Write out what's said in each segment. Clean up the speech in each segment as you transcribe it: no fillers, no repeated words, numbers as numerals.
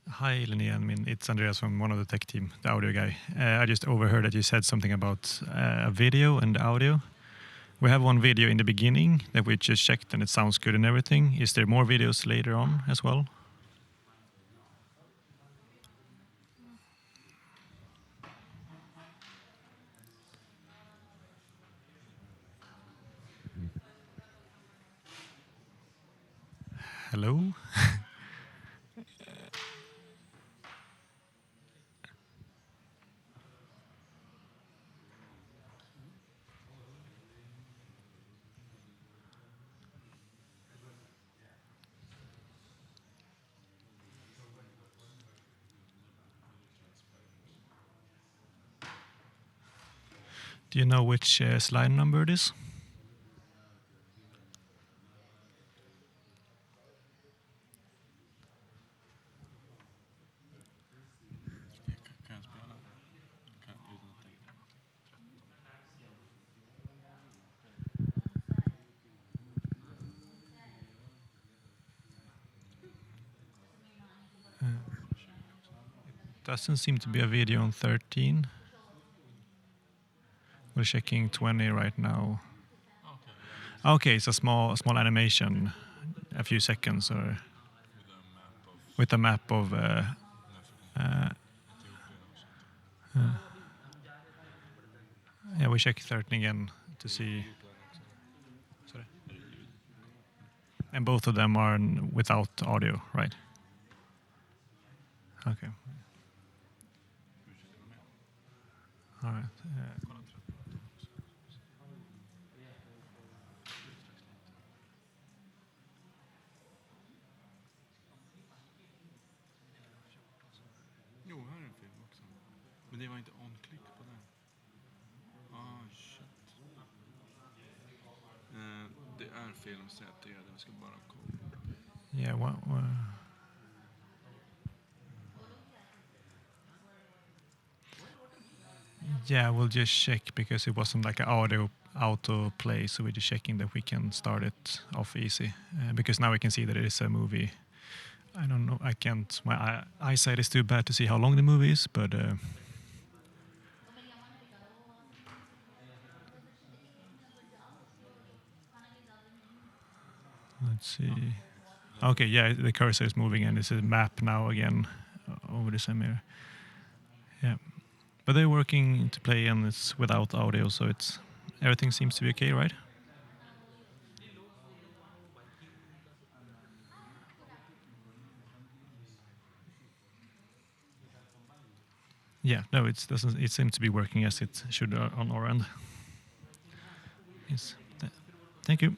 Hi, Linnea. I mean, it's Andreas from one of the tech team, the audio guy. I just overheard that you said something about a video and audio. We have one video in the beginning that we just checked and it sounds good and everything. Is there more videos later on as well? Hello? Do you know which slide number it is? Doesn't seem to be a video on 13. We're checking 20 right now. Okay, it's a small animation, a few seconds, or with a map of. Yeah, we check 13 again to see. Sorry. And both of them are without audio, right? Okay. All right. Jo, här är en film också. Men det var inte on-klick på den. Shit. Det är film, så jag ska bara kolla. Yeah, yeah, we'll just check because it wasn't like an auto play, so we're just checking that we can start it off easy. Because now we can see that it is a movie. I don't know, I can't, my eyesight is too bad to see how long the movie is, but let's see. Okay, yeah, the cursor is moving and it's a map now again over the Semir. Yeah, but they're working to play and it's without audio, so it's everything seems to be okay, right? Yeah, no, it doesn't. It seems to be working as it should on our end. Yes, thank you.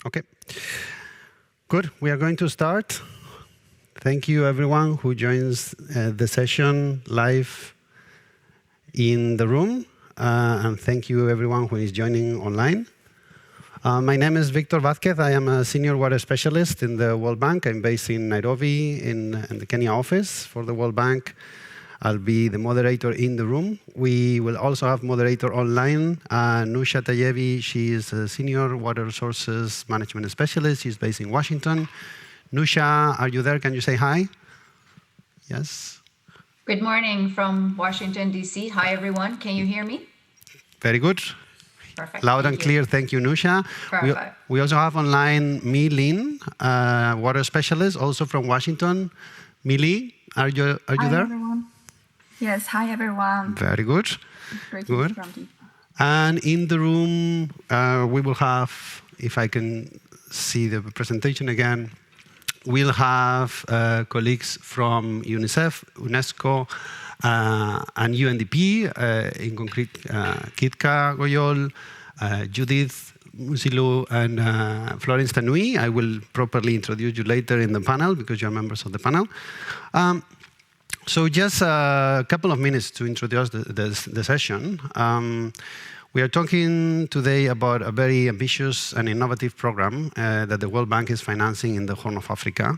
Okay. Good. We are going to start. Thank you, everyone who joins the session live in the room. And thank you, everyone who is joining online. My name is Victor Vázquez. I am a senior water specialist in the World Bank. I'm based in Nairobi in the Kenya office for the World Bank. I'll be the moderator in the room. We will also have moderator online, Nusha Tayevi. She is a senior water resources management specialist. She's based in Washington. Nusha, are you there? Can you say hi? Yes. Good morning from Washington, D.C. Hi, everyone. Can you hear me? Very good. Perfect. Loud Thank and you. clear. Thank you, Nusha. Perfect. We also have online Mi Lin, water specialist, also from Washington. Mi Li, are you Hi, there? everyone. Yes, hi, everyone. Very good. Great Good. to be. And in the room, we will have, if I can see the presentation again, we'll have colleagues from UNICEF, UNESCO, and UNDP, in concrete, Kitka Goyol, Judith Musilu, and Florence Tanui. I will properly introduce you later in the panel because you're members of the panel. So just a couple of minutes to introduce the session. We are talking today about a very ambitious and innovative program that the World Bank is financing in the Horn of Africa.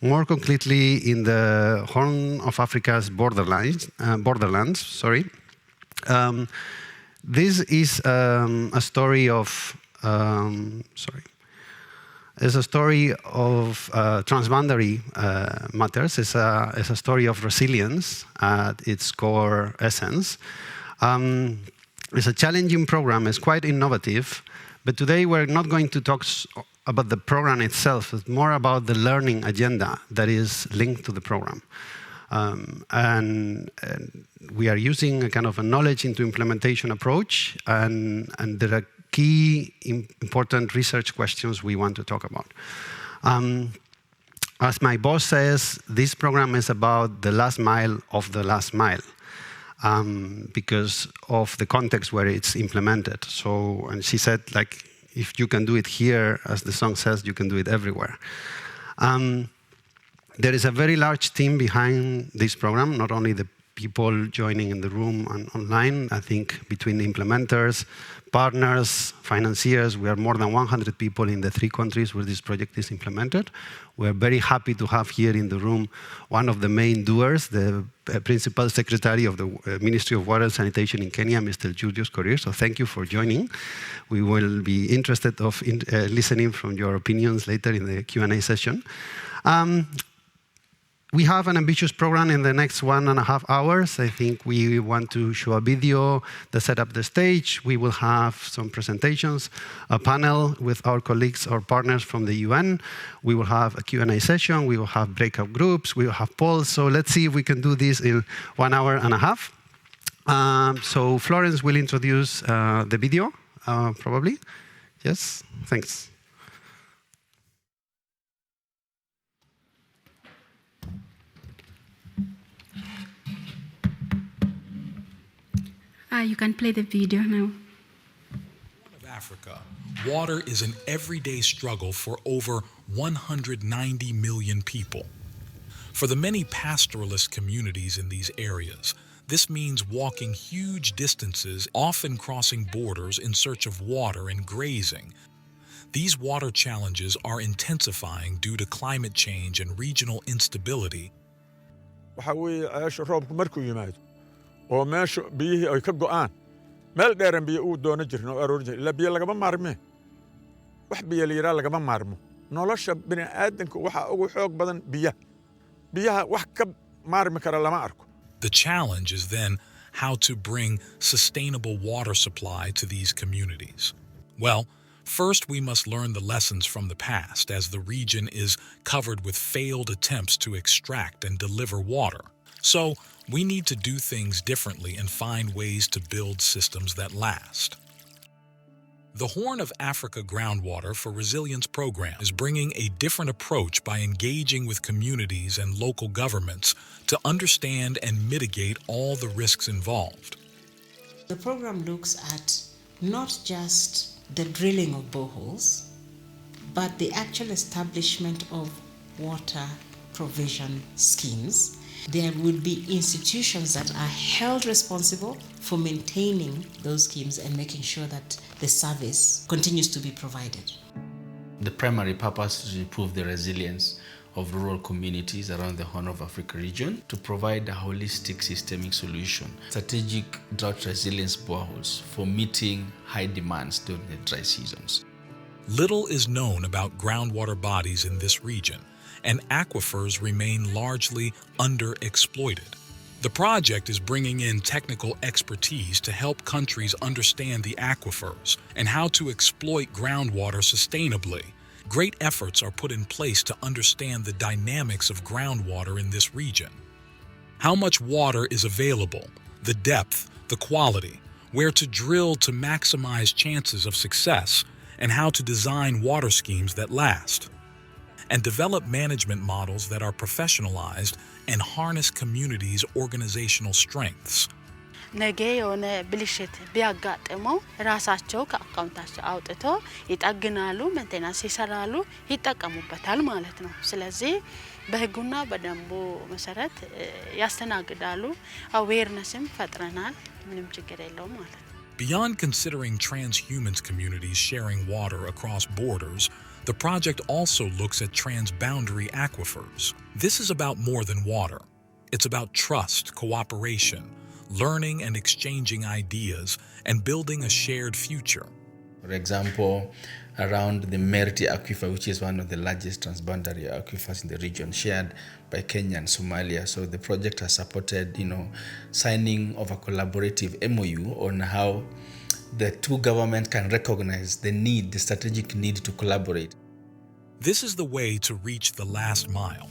More concretely, in the Horn of Africa's borderlands. This is a story of It's a story of transboundary matters. It's a story of resilience at its core essence. It's a challenging program. It's quite innovative. But today we're not going to talk about the program itself. It's more about the learning agenda that is linked to the program. And we are using a kind of a knowledge into implementation approach. And there are key important research questions we want to talk about. As my boss says, this program is about the last mile of the last mile because of the context where it's implemented. So, and she said, like, if you can do it here, as the song says, you can do it everywhere. There is a very large team behind this program, not only the people joining in the room and online. I think between implementers, partners, financiers, we are more than 100 people in the 3 countries where this project is implemented. We're very happy to have here in the room one of the main doers, the Principal Secretary of the Ministry of Water and Sanitation in Kenya, Mr. Julius Korir. So thank you for joining. We will be interested of listening from your opinions later in the Q&A session. We have an ambitious program in the next 1.5 hours. I think we want to show a video that set up the stage. We will have some presentations, a panel with our colleagues or partners from the UN. We will have a Q&A session. We will have breakout groups. We will have polls. So let's see if we can do this in 1.5 hours. So Florence will introduce the video, probably. Yes, thanks. You can play the video now. Of Africa, water is an everyday struggle for over 190 million people. For the many pastoralist communities in these areas, this means walking huge distances, often crossing borders in search of water and grazing. These water challenges are intensifying due to climate change and regional instability. oo meesha biyihii ay ka go'aan meel dheeran biyo uu doono jirno oo aroor jirno la biyo lagama maarmo wax biyo la yiraahdo lagama maarmo nolosha bini aadanka waxa ugu xoog badan biyaha wax ka maarmi kara lama arko. The challenge is then how to bring sustainable water supply to these communities. Well, first we must learn the lessons from the past, as the region is covered with failed attempts to extract and deliver water. So we need to do things differently and find ways to build systems that last. The Horn of Africa Groundwater for Resilience program is bringing a different approach by engaging with communities and local governments to understand and mitigate all the risks involved. The program looks at not just the drilling of boreholes, but the actual establishment of water provision schemes. There would be institutions that are held responsible for maintaining those schemes and making sure that the service continues to be provided. The primary purpose is to improve the resilience of rural communities around the Horn of Africa region, to provide a holistic systemic solution, strategic drought resilience boreholes for meeting high demands during the dry seasons. Little is known about groundwater bodies in this region, and aquifers remain largely underexploited. The project is bringing in technical expertise to help countries understand the aquifers and how to exploit groundwater sustainably. Great efforts are put in place to understand the dynamics of groundwater in this region. How much water is available, the depth, the quality, where to drill to maximize chances of success, and how to design water schemes that last. And develop management models that are professionalized and harness communities' organizational strengths. ነገ የሆነ ብልሽት ቢያጋጥመው ራሳቸው ከአካውንታቸው አውጥተው ይጠግናሉ፣ ሜንቴናንስ ይሰራሉ፣ ይጠቀሙበታል ማለት ነው። ስለዚህ በህጉና በደንቡ መሰረት ያስተናግዳሉ። አዌርነስም ፈጥረናል፣ ምንም ችግር የለውም ማለት ነው። Beyond considering transhumans communities sharing water across borders, the project also looks at transboundary aquifers. This is about more than water. It's about trust, cooperation, learning and exchanging ideas, and building a shared future. For example, around the Meriti Aquifer, which is one of the largest transboundary aquifers in the region, shared by Kenya and Somalia. So the project has supported, signing of a collaborative MOU on how the two governments can recognize the need, the strategic need to collaborate. This is the way to reach the last mile.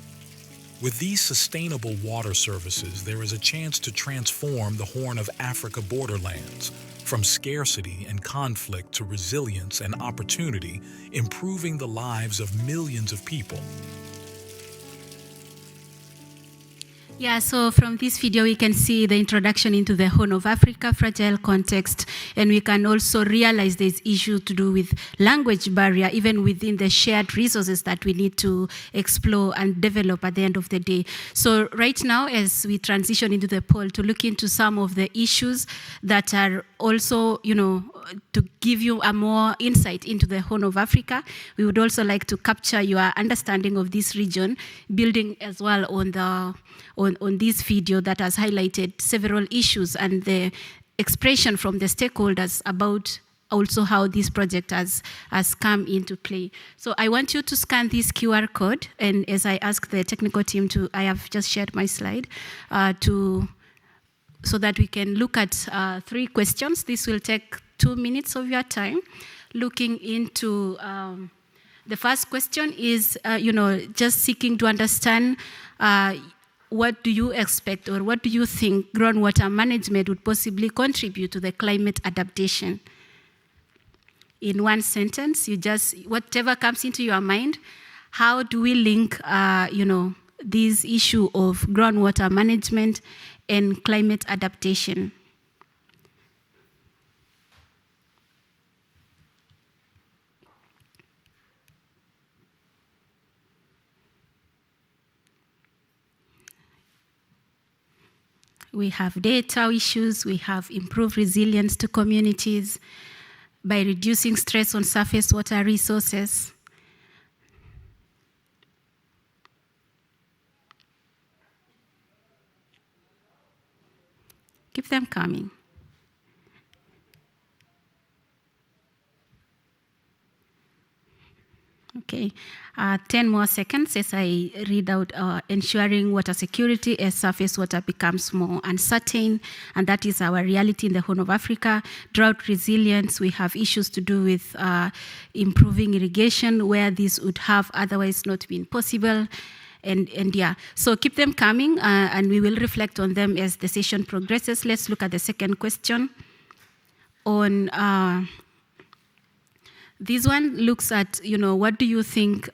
With these sustainable water services, there is a chance to transform the Horn of Africa borderlands from scarcity and conflict to resilience and opportunity, improving the lives of millions of people. Yeah, so from this video, we can see the introduction into the Horn of Africa fragile context, and we can also realize there's issue to do with language barrier, even within the shared resources that we need to explore and develop at the end of the day. So right now, as we transition into the poll to look into some of the issues that are also, to give you a more insight into the Horn of Africa, we would also like to capture your understanding of this region, building as well on this video that has highlighted several issues and the expression from the stakeholders about also how this project has come into play. So I want you to scan this QR code, and as I ask the technical team I have just shared my slide, so that we can look at 3 questions. This will take 2 minutes of your time. Looking into the first question is, just seeking to understand what do you expect or what do you think groundwater management would possibly contribute to the climate adaptation? In one sentence, whatever comes into your mind, how do we link, this issue of groundwater management and climate adaptation? We have data issues, we have improved resilience to communities by reducing stress on surface water resources. Keep them coming. Okay, 10 more seconds as I read out ensuring water security as surface water becomes more uncertain, and that is our reality in the Horn of Africa. Drought resilience, we have issues to do with improving irrigation where this would have otherwise not been possible. And yeah, so keep them coming and we will reflect on them as the session progresses. Let's look at the second question. On this one looks at, what do you think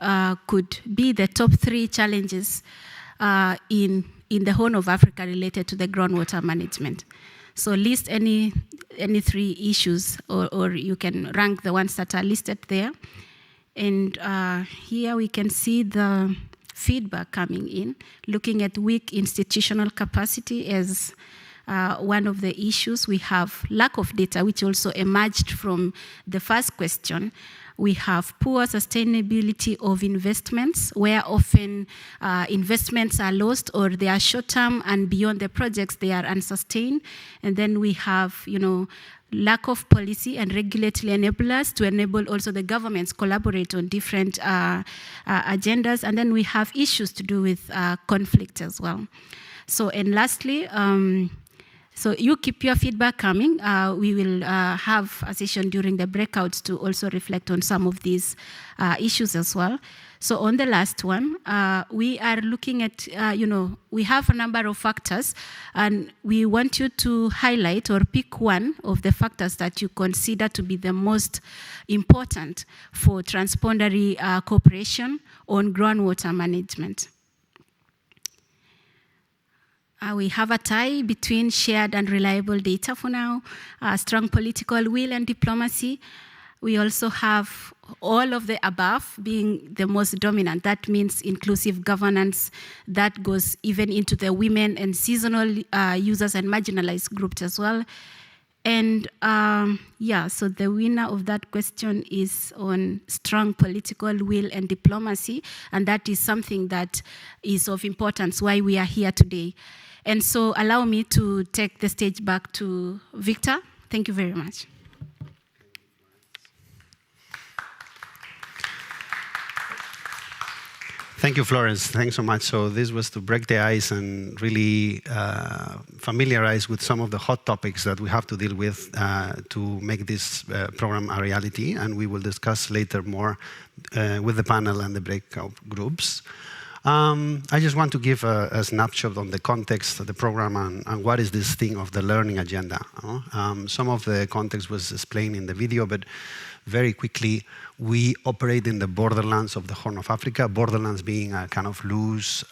could be the top 3 challenges in the Horn of Africa related to the groundwater management? So list any 3 issues, or you can rank the ones that are listed there. And here we can see the feedback coming in, looking at weak institutional capacity as one of the issues. We have lack of data, which also emerged from the first question. We have poor sustainability of investments, where often investments are lost or they are short-term, and beyond the projects, they are unsustained. And then we have, lack of policy and regulatory enablers to enable also the governments collaborate on different agendas. And then we have issues to do with conflict as well. So, and lastly, so you keep your feedback coming. We will have a session during the breakouts to also reflect on some of these issues as well. So on the last one, we are looking at, we have a number of factors, and we want you to highlight or pick one of the factors that you consider to be the most important for transboundary cooperation on groundwater management. We have a tie between shared and reliable data for now, strong political will and diplomacy. We also have all of the above being the most dominant. That means inclusive governance that goes even into the women and seasonal users and marginalized groups as well. And so the winner of that question is on strong political will and diplomacy, and that is something that is of importance why we are here today. And so allow me to take the stage back to Victor. Thank you very much. Thank you, Florence. Thanks so much. So this was to break the ice and really familiarize with some of the hot topics that we have to deal with to make this program a reality. And we will discuss later more with the panel and the breakout groups. I just want to give a snapshot on the context of the program and what is this thing of the learning agenda. Some of the context was explained in the video, but very quickly, we operate in the borderlands of the Horn of Africa, borderlands being a kind of loose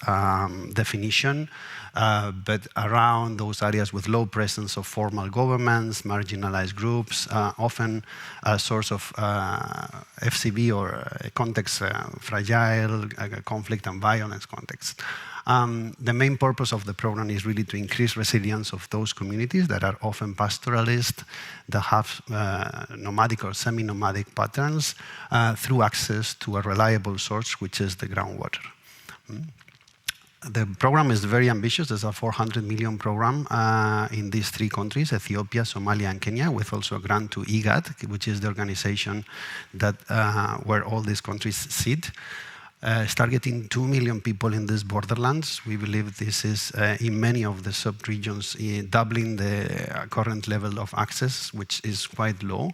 definition, but around those areas with low presence of formal governments, marginalized groups, often a source of FCB or a context, fragile conflict and violence context. The main purpose of the program is really to increase resilience of those communities that are often pastoralist, that have nomadic or semi-nomadic patterns through access to a reliable source, which is the groundwater. The program is very ambitious. It's a 400 million program in these three countries, Ethiopia, Somalia, and Kenya, with also a grant to IGAD, which is the organization that where all these countries sit. It's targeting 2 million people in these borderlands. We believe this is, in many of the sub-regions, doubling the current level of access, which is quite low.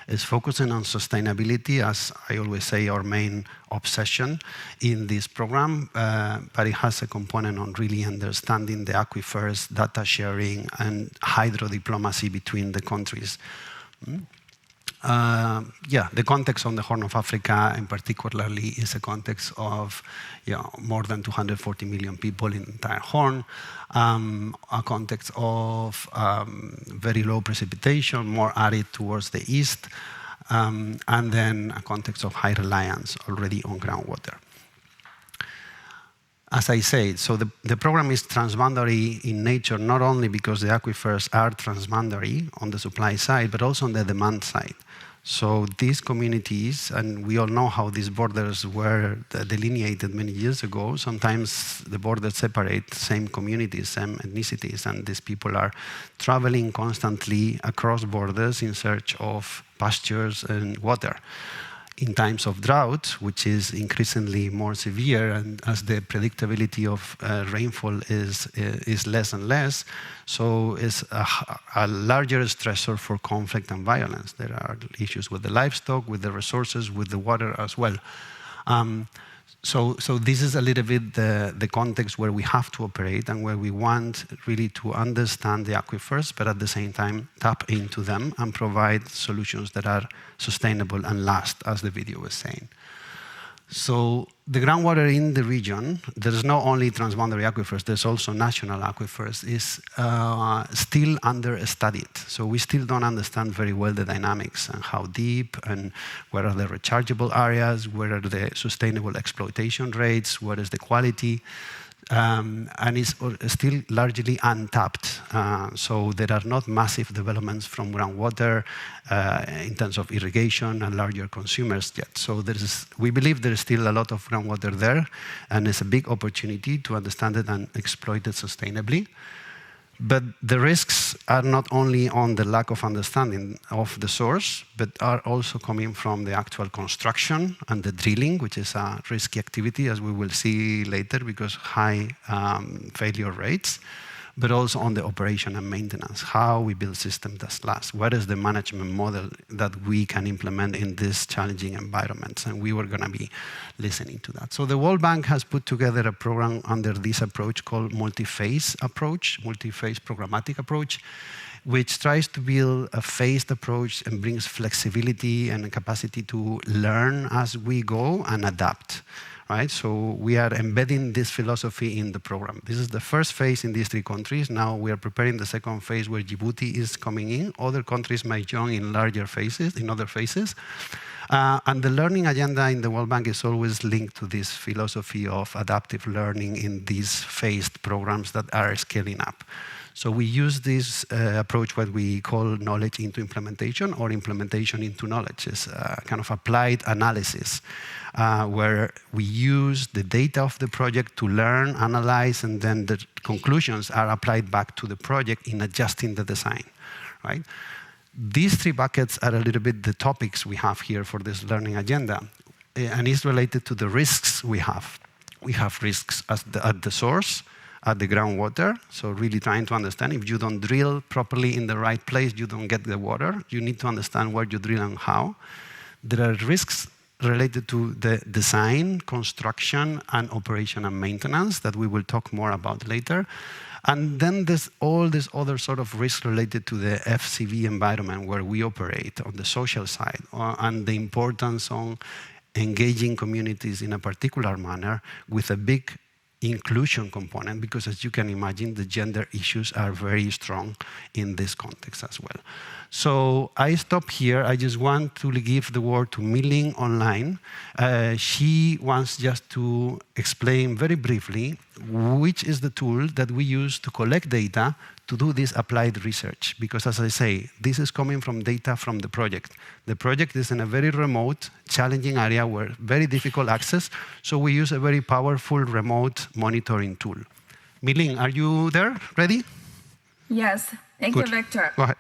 It's focusing on sustainability, as I always say, our main obsession in this program, but it has a component on really understanding the aquifers, data sharing, and hydro diplomacy between the countries. The context on the Horn of Africa in particularly is a context of more than 240 million people in the entire Horn, a context of very low precipitation, more arid towards the east, and then a context of high reliance already on groundwater. As I said, so the program is transboundary in nature, not only because the aquifers are transboundary on the supply side, but also on the demand side. So these communities, and we all know how these borders were delineated many years ago, sometimes the borders separate same communities, same ethnicities, and these people are traveling constantly across borders in search of pastures and water. In times of drought, which is increasingly more severe, and as the predictability of rainfall is less and less, so it's a larger stressor for conflict and violence. There are issues with the livestock, with the resources, with the water as well. So this is a little bit the context where we have to operate and where we want really to understand the aquifers, but at the same time tap into them and provide solutions that are sustainable and last, as the video was saying. So the groundwater in the region, there's not only transboundary aquifers, there's also national aquifers, is still understudied. So we still don't understand very well the dynamics and how deep and where are the rechargeable areas, where are the sustainable exploitation rates, what is the quality. And it's still largely untapped. So there are not massive developments from groundwater in terms of irrigation and larger consumers yet. So we believe there is still a lot of groundwater there, and it's a big opportunity to understand it and exploit it sustainably. But the risks are not only on the lack of understanding of the source, but are also coming from the actual construction and the drilling, which is a risky activity, as we will see later, because high failure rates, but also on the operation and maintenance, how we build systems that last. What is the management model that we can implement in these challenging environments? And we were going to be listening to that. So the World Bank has put together a program under this approach called multi-phase approach, multi-phase programmatic approach, which tries to build a phased approach and brings flexibility and a capacity to learn as we go and adapt. Right? So we are embedding this philosophy in the program. This is the first phase in these 3 countries. Now we are preparing the second phase where Djibouti is coming in. Other countries might join in larger phases, in other phases. And the learning agenda in the World Bank is always linked to this philosophy of adaptive learning in these phased programs that are scaling up. So we use this approach, what we call knowledge into implementation or implementation into knowledge. It's a kind of applied analysis where we use the data of the project to learn, analyze, and then the conclusions are applied back to the project in adjusting the design, right? These 3 buckets are a little bit the topics we have here for this learning agenda, and it's related to the risks we have. We have risks at the source, at the groundwater, so really trying to understand if you don't drill properly in the right place, you don't get the water. You need to understand where you drill and how. There are risks related to the design, construction, and operation and maintenance that we will talk more about later. And then there's all this other sort of risk related to the FCV environment where we operate on the social side, and the importance on engaging communities in a particular manner with a big inclusion component, because as you can imagine, the gender issues are very strong in this context as well. So I stop here. I just want to give the word to Milling Online. She wants just to explain very briefly which is the tool that we use to collect data to do this applied research. Because as I say, this is coming from data from the project. The project is in a very remote, challenging area where very difficult access, so we use a very powerful remote monitoring tool. Milling, are you there? Ready? Yes, thank you, Victor. Go ahead.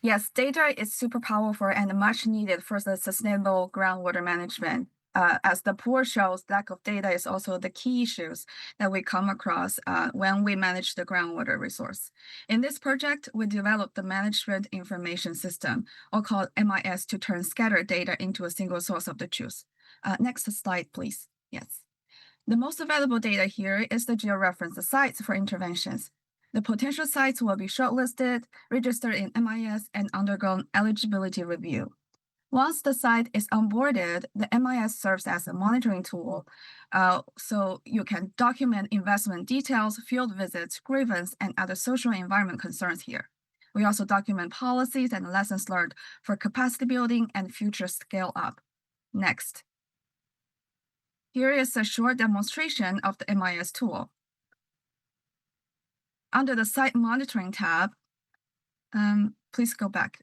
Yes, data is super powerful and much needed for the sustainable groundwater management. As the pool shows, lack of data is also the key issues that we come across when we manage the groundwater resource. In this project, we developed the Management Information System, or called MIS, to turn scattered data into a single source of the truth. Next slide, please. Yes. The most available data here is the georeferenced sites for interventions. The potential sites will be shortlisted, registered in MIS, and undergo eligibility review. Once the site is onboarded, the MIS serves as a monitoring tool, so you can document investment details, field visits, grievance, and other social and environment concerns here. We also document policies and lessons learned for capacity building and future scale up. Next. Here is a short demonstration of the MIS tool. Under the Site Monitoring tab, please go back.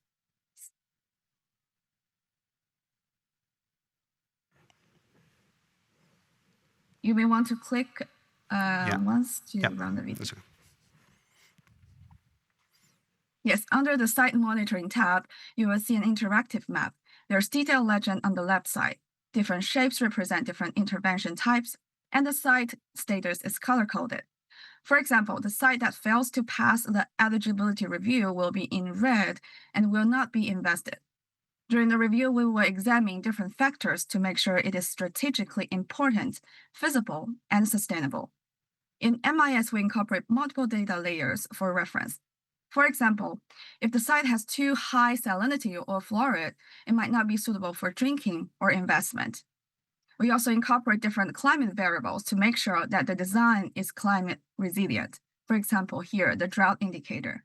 You may want to click once to run the video. Yes, under the Site Monitoring tab, you will see an interactive map. There's detailed legend on the left side. Different shapes represent different intervention types, and the site status is color-coded. For example, the site that fails to pass the eligibility review will be in red and will not be invested. During the review, we will examine different factors to make sure it is strategically important, feasible, and sustainable. In MIS, we incorporate multiple data layers for reference. For example, if the site has too high salinity or fluoride, it might not be suitable for drinking or investment. We also incorporate different climate variables to make sure that the design is climate resilient. For example, here, the drought indicator.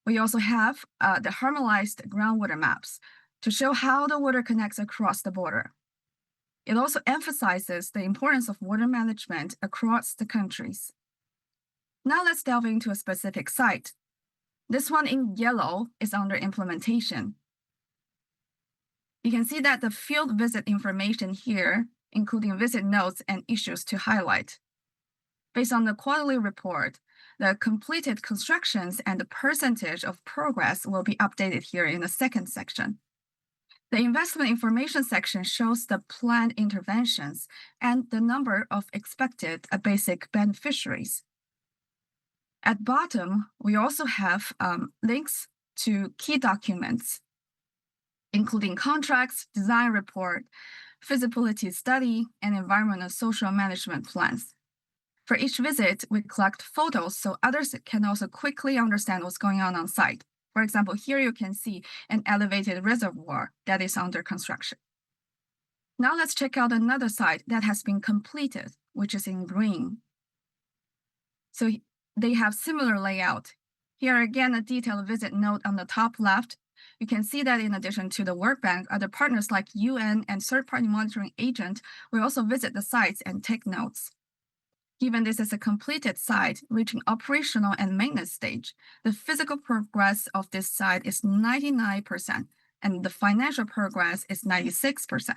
We also have the harmonized groundwater maps to show how the water connects across the border. It also emphasizes the importance of water management across the countries. Now let's delve into a specific site. This one in yellow is under implementation. You can see that the field visit information here, including visit notes and issues to highlight. Based on the quarterly report, the completed constructions and the percentage of progress will be updated here in the second section. The investment information section shows the planned interventions and the number of expected basic beneficiaries. At bottom, we also have links to key documents, including contracts, design report, feasibility study, and environmental social management plans. For each visit, we collect photos so others can also quickly understand what's going on site. For example, here you can see an elevated reservoir that is under construction. Now let's check out another site that has been completed, which is in green. So they have similar layout. Here again, a detailed visit note on the top left. You can see that in addition to the World Bank, other partners like UN and third-party monitoring agent will also visit the sites and take notes. Given this is a completed site reaching operational and maintenance stage, the physical progress of this site is 99%, and the financial progress is 96%.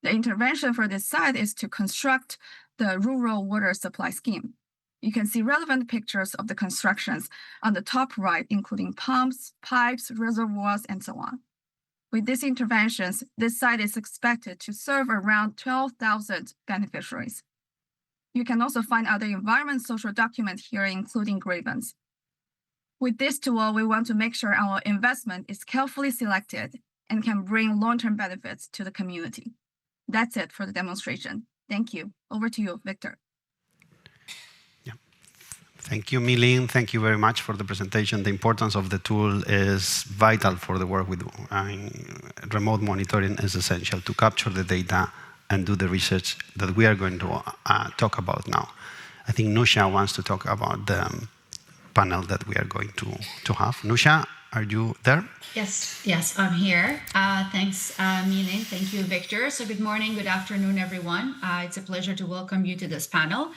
The intervention for this site is to construct the rural water supply scheme. You can see relevant pictures of the constructions on the top right, including pumps, pipes, reservoirs, and so on. With these interventions, this site is expected to serve around 12,000 beneficiaries. You can also find other environment social documents here, including grievance. With this tool, we want to make sure our investment is carefully selected and can bring long-term benefits to the community. That's it for the demonstration. Thank you. Over to you, Victor. Yeah. Thank you, Milin. Thank you very much for the presentation. The importance of the tool is vital for the work with remote monitoring is essential to capture the data and do the research that we are going to talk about now. I think Nusha wants to talk about the panel that we are going to have. Nusha, are you there? Yes, I'm here. Thanks, Milin. Thank you, Victor. So good morning, good afternoon, everyone. It's a pleasure to welcome you to this panel,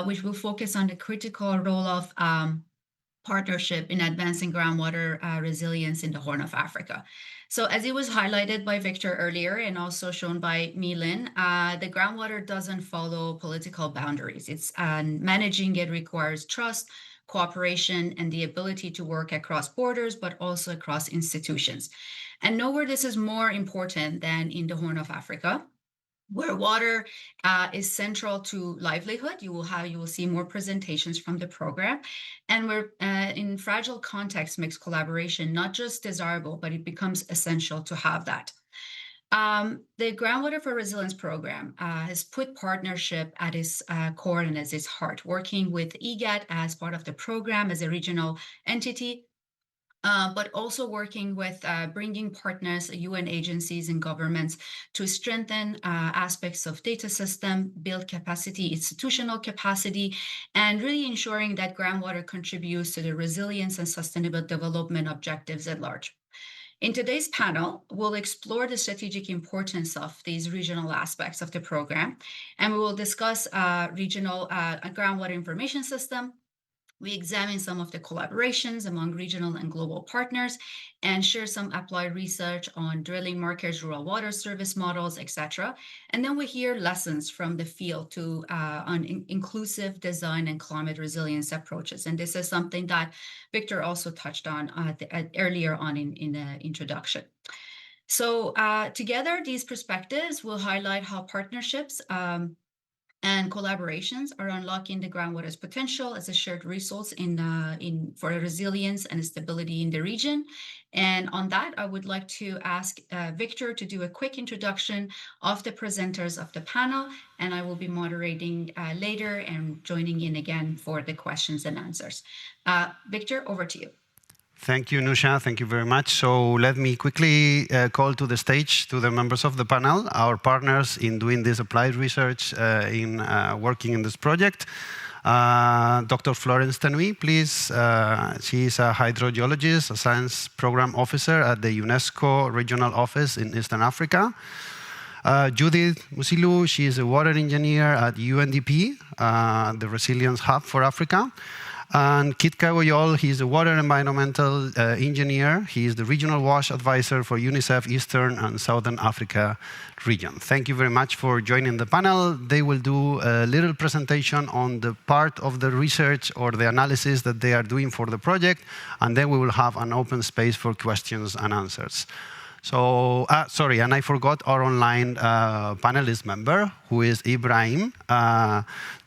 which will focus on the critical role of partnership in advancing groundwater resilience in the Horn of Africa. So as it was highlighted by Victor earlier and also shown by Milin, the groundwater doesn't follow political boundaries. It's managing it requires trust, cooperation, and the ability to work across borders, but also across institutions. And nowhere this is more important than in the Horn of Africa, where water is central to livelihood. You will see more presentations from the program, and where in fragile context makes collaboration not just desirable, but it becomes essential to have that. The Groundwater for Resilience program has put partnership at its core and as its heart, working with IGAD as part of the program as a regional entity, but also working with bringing partners, UN agencies and governments to strengthen aspects of data system, build capacity, institutional capacity, and really ensuring that groundwater contributes to the resilience and sustainable development objectives at large. In today's panel, we'll explore the strategic importance of these regional aspects of the program, and we will discuss regional groundwater information system. We examine some of the collaborations among regional and global partners and share some applied research on drilling markers, rural water service models, etc. And then we hear lessons from the field on inclusive design and climate resilience approaches. And this is something that Victor also touched on earlier on in the introduction. So together, these perspectives will highlight how partnerships and collaborations are unlocking the groundwater's potential as a shared resource for resilience and stability in the region. And on that, I would like to ask Victor to do a quick introduction of the presenters of the panel, and I will be moderating later and joining in again for the questions and answers. Victor, over to you. Thank you, Nusha. Thank you very much. So let me quickly call to the stage to the members of the panel, our partners in doing this applied research, in working in this project. Dr. Florence Tanui, please. She is a hydrogeologist, a science program officer at the UNESCO Regional Office in Eastern Africa. Judith Musilu, she is a water engineer at UNDP, the Resilience Hub for Africa. And Kit Kagoyol, he is a water environmental engineer. He is the regional WASH advisor for UNICEF Eastern and Southern Africa region. Thank you very much for joining the panel. They will do a little presentation on the part of the research or the analysis that they are doing for the project, and then we will have an open space for questions and answers. So, sorry, and I forgot our online panelist member, who is Ibrahim,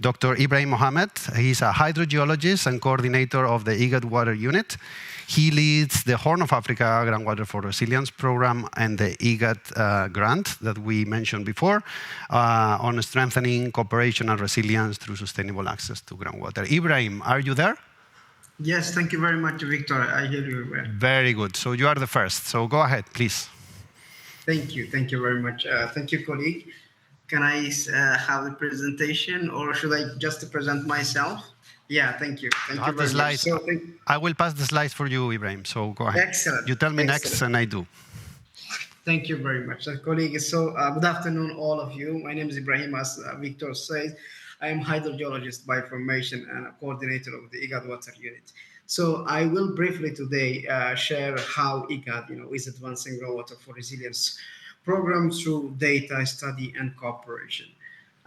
Dr. Ibrahim Mohammed. He's a hydrogeologist and coordinator of the IGAD Water Unit. He leads the Horn of Africa Groundwater for Resilience program and the IGAD grant that we mentioned before on strengthening cooperation and resilience through sustainable access to groundwater. Ibrahim, are you there? Yes, thank you very much, Victor. I hear you well. Very good. So you are the first. So go ahead, please. Thank you very much. Thank you, colleague. Can I have the presentation, or should I just present myself? Yeah, thank you. Thank you very much. So, I will pass the slides for you, Ibrahim. So go ahead. Excellent. You tell me next, and I do. Thank you very much, colleague. So good afternoon, all of you. My name is Ibrahim, as Victor says. I am hydrogeologist by formation and a coordinator of the IGAD Water Unit. So I will briefly today share how IGAD, is advancing groundwater for resilience program through data, study, and cooperation.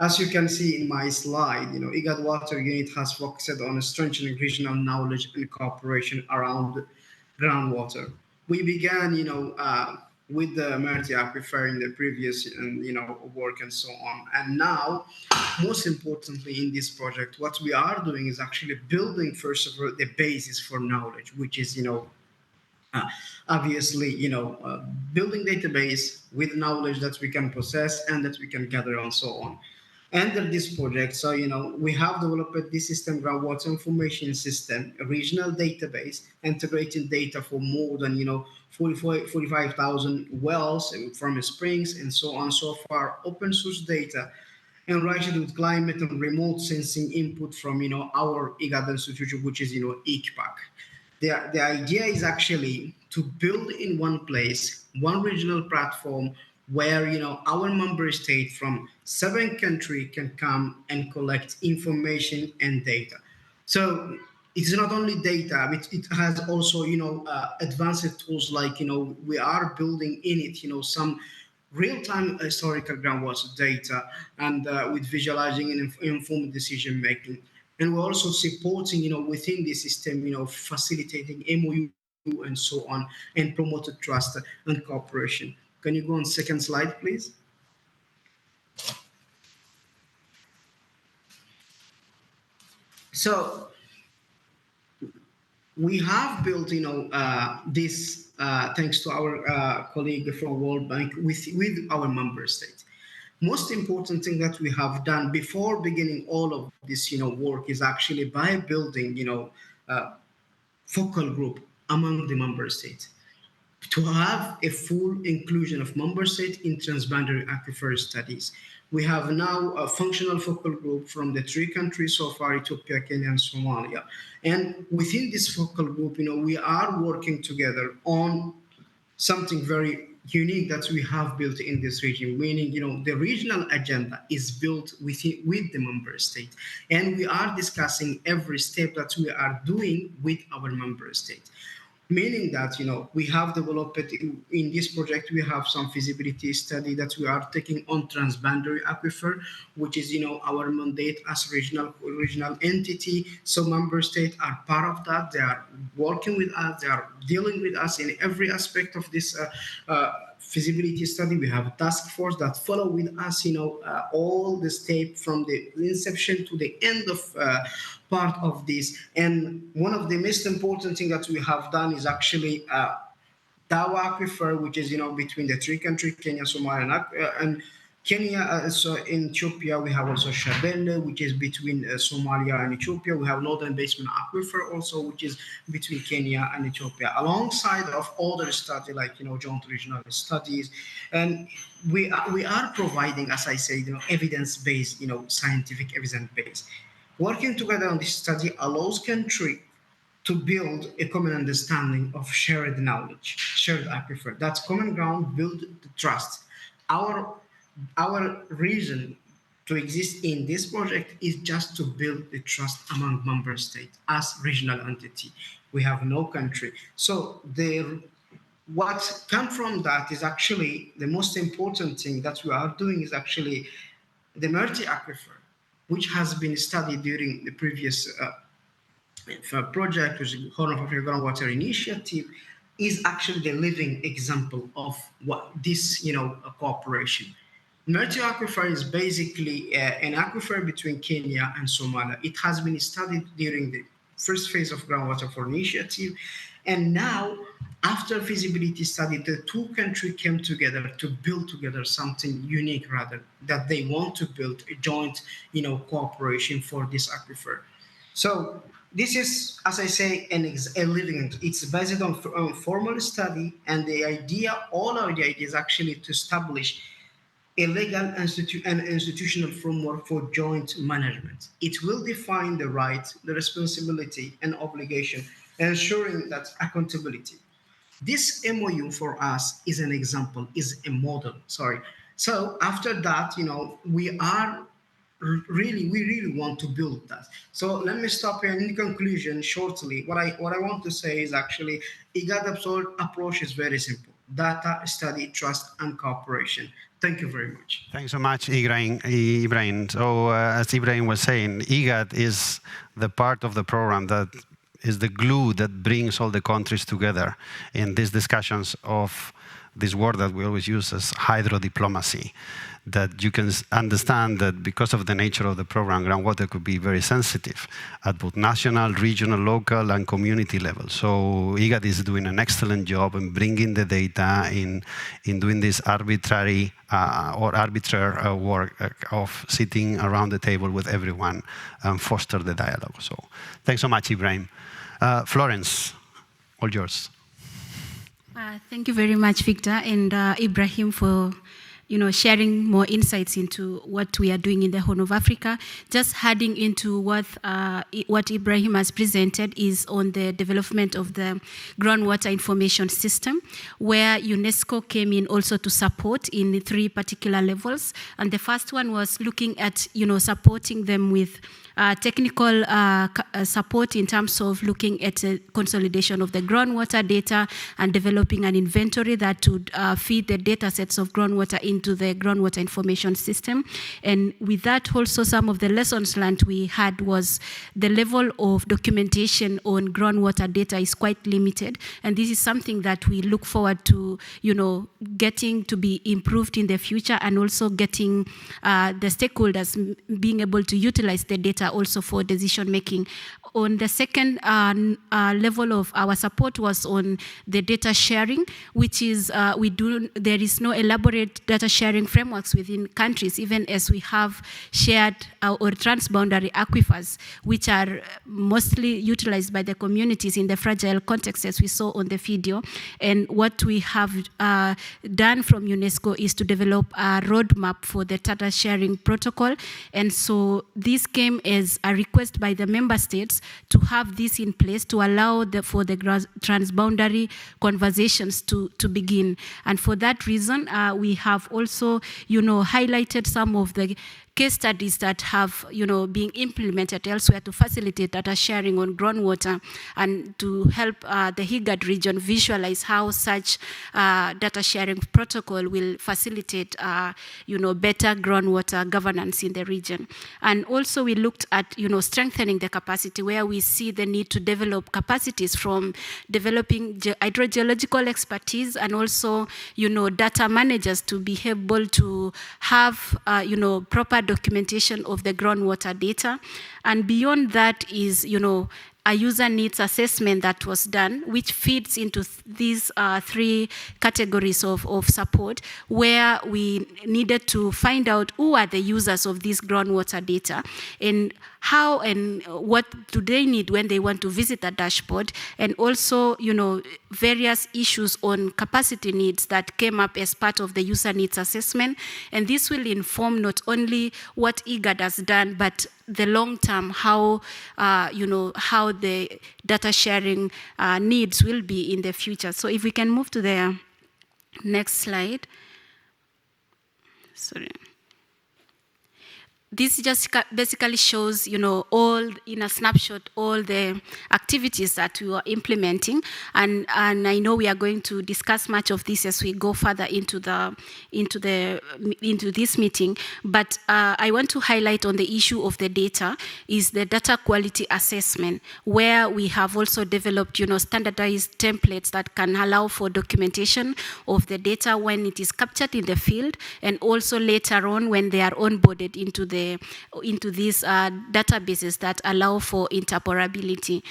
As you can see in my slide, IGAD Water Unit has focused on strengthening regional knowledge and cooperation around groundwater. We began, with the Merti Aquifer in the previous, work and so on. And now, most importantly in this project, what we are doing is actually building, first of all, the basis for knowledge, which is, obviously, building database with knowledge that we can possess and that we can gather and so on. Under this project, so, we have developed this system, groundwater information system, a regional database, integrating data for more than, 45,000 wells from springs and so on, so far, open source data, enriched with climate and remote sensing input from, our IGAD institution, which is, ICPAC. The idea is actually to build in one place, one regional platform, where our member state from 7 countries can come and collect information and data. So it's not only data, but it has also advanced tools like we are building in it some real-time historical groundwater data and with visualizing and informed decision making. And we're also supporting within the system facilitating MOU and so on, and promoted trust and cooperation. Can you go on second slide, please? So we have built, this thanks to our colleague from World Bank with our member state. Most important thing that we have done before beginning all of this, work is actually by building, focal group among the member states, to have a full inclusion of member states in transboundary aquifer studies. We have now a functional focal group from the 3 countries so far, Ethiopia, Kenya, and Somalia. And within this focal group, we are working together on something very unique that we have built in this region, meaning, the regional agenda is built with the member state. And we are discussing every step that we are doing with our member state. Meaning that, we have developed in this project, we have some feasibility study that we are taking on transboundary aquifer, which is, our mandate as regional entity. So member states are part of that. They are working with us. They are dealing with us in every aspect of this feasibility study. We have a task force that follow with us, all the steps from the inception to the end of part of this. And one of the most important things that we have done is actually Dawa aquifer, which is between the 3 countries, Kenya, Somalia, and Kenya, so in Ethiopia, we have also Shabelle, which is between Somalia and Ethiopia. We have Northern Basement Aquifer also, which is between Kenya and Ethiopia, alongside of other studies like, joint regional studies. And we are providing, as I say, evidence-based, scientific evidence-based. Working together on this study allows country to build a common understanding of shared knowledge, shared aquifer. That's common ground, build the trust. Our reason to exist in this project is just to build the trust among member states as regional entity. We have no country. So what comes from that is actually the most important thing that we are doing is actually the Merti aquifer, which has been studied during the previous project, which is the Horn of Africa Groundwater Initiative, is actually the living example of what this, cooperation. Merti aquifer is basically an aquifer between Kenya and Somalia. It has been studied during the first phase of Groundwater for Initiative, and now, after feasibility study, the two countries came together to build together something unique, rather, that they want to build a joint, cooperation for this aquifer. So this is, as I say, a living. It's based on formal study, and all of the idea is actually to establish a legal and institutional framework for joint management. It will define the rights, the responsibility, and obligation, ensuring that accountability. This MOU for us is an example, is a model. Sorry. So after that, we really want to build that. So let me stop here. In conclusion, shortly, what I want to say is actually IGAD approach is very simple: data, study, trust, and cooperation. Thank you very much. Thanks so much, Ibrahim. So as Ibrahim was saying, IGAD is the part of the program that is the glue that brings all the countries together in these discussions of this word that we always use as hydro diplomacy. That you can understand that because of the nature of the program, groundwater could be very sensitive at both national, regional, local, and community level. So IGAD is doing an excellent job in bringing the data, in doing this arbitrary work of sitting around the table with everyone and foster the dialogue. So thanks so much, Ibrahim. Florence, all yours. Thank you very much, Victor, and Ibrahim for sharing more insights into what we are doing in the Horn of Africa. Just adding into what Ibrahim has presented is on the development of the groundwater information system, where UNESCO came in also to support in 3 particular levels. And the first one was looking at, supporting them with technical support in terms of looking at a consolidation of the groundwater data and developing an inventory that would feed the data sets of groundwater into the groundwater information system. And with that also, some of the lessons learned we had was the level of documentation on groundwater data is quite limited. And this is something that we look forward to, getting to be improved in the future, and also getting the stakeholders being able to utilize the data also for decision making. On the second level of our support was on the data sharing, which is there is no elaborate data sharing frameworks within countries, even as we have shared or transboundary aquifers, which are mostly utilized by the communities in the fragile context, as we saw on the video. And what we have done from UNESCO is to develop a roadmap for the data sharing protocol. And so this came as a request by the member states to have this in place to allow for the transboundary conversations to begin. And for that reason, we have also, highlighted some of the case studies that have, being implemented elsewhere to facilitate data sharing on groundwater and to help the IGAD region visualize how such data sharing protocol will facilitate, better groundwater governance in the region. And also we looked at, strengthening the capacity, where we see the need to develop capacities from developing hydrogeological expertise and also, data managers to be able to have, proper documentation of the groundwater data. And beyond that is, a user needs assessment that was done, which feeds into these three categories of support, where we needed to find out who are the users of this groundwater data, and how and what do they need when they want to visit a dashboard, and also, various issues on capacity needs that came up as part of the user needs assessment. And this will inform not only what IGAD has done, but the long term, how how the data sharing needs will be in the future. So if we can move to the next slide. Sorry. This just basically shows, all in a snapshot, all the activities that we are implementing, and I know we are going to discuss much of this as we go further into this meeting. But I want to highlight on the issue of the data is the data quality assessment, where we have also developed, standardized templates that can allow for documentation of the data when it is captured in the field, and also later on when they are onboarded into these databases that allow for interoperability.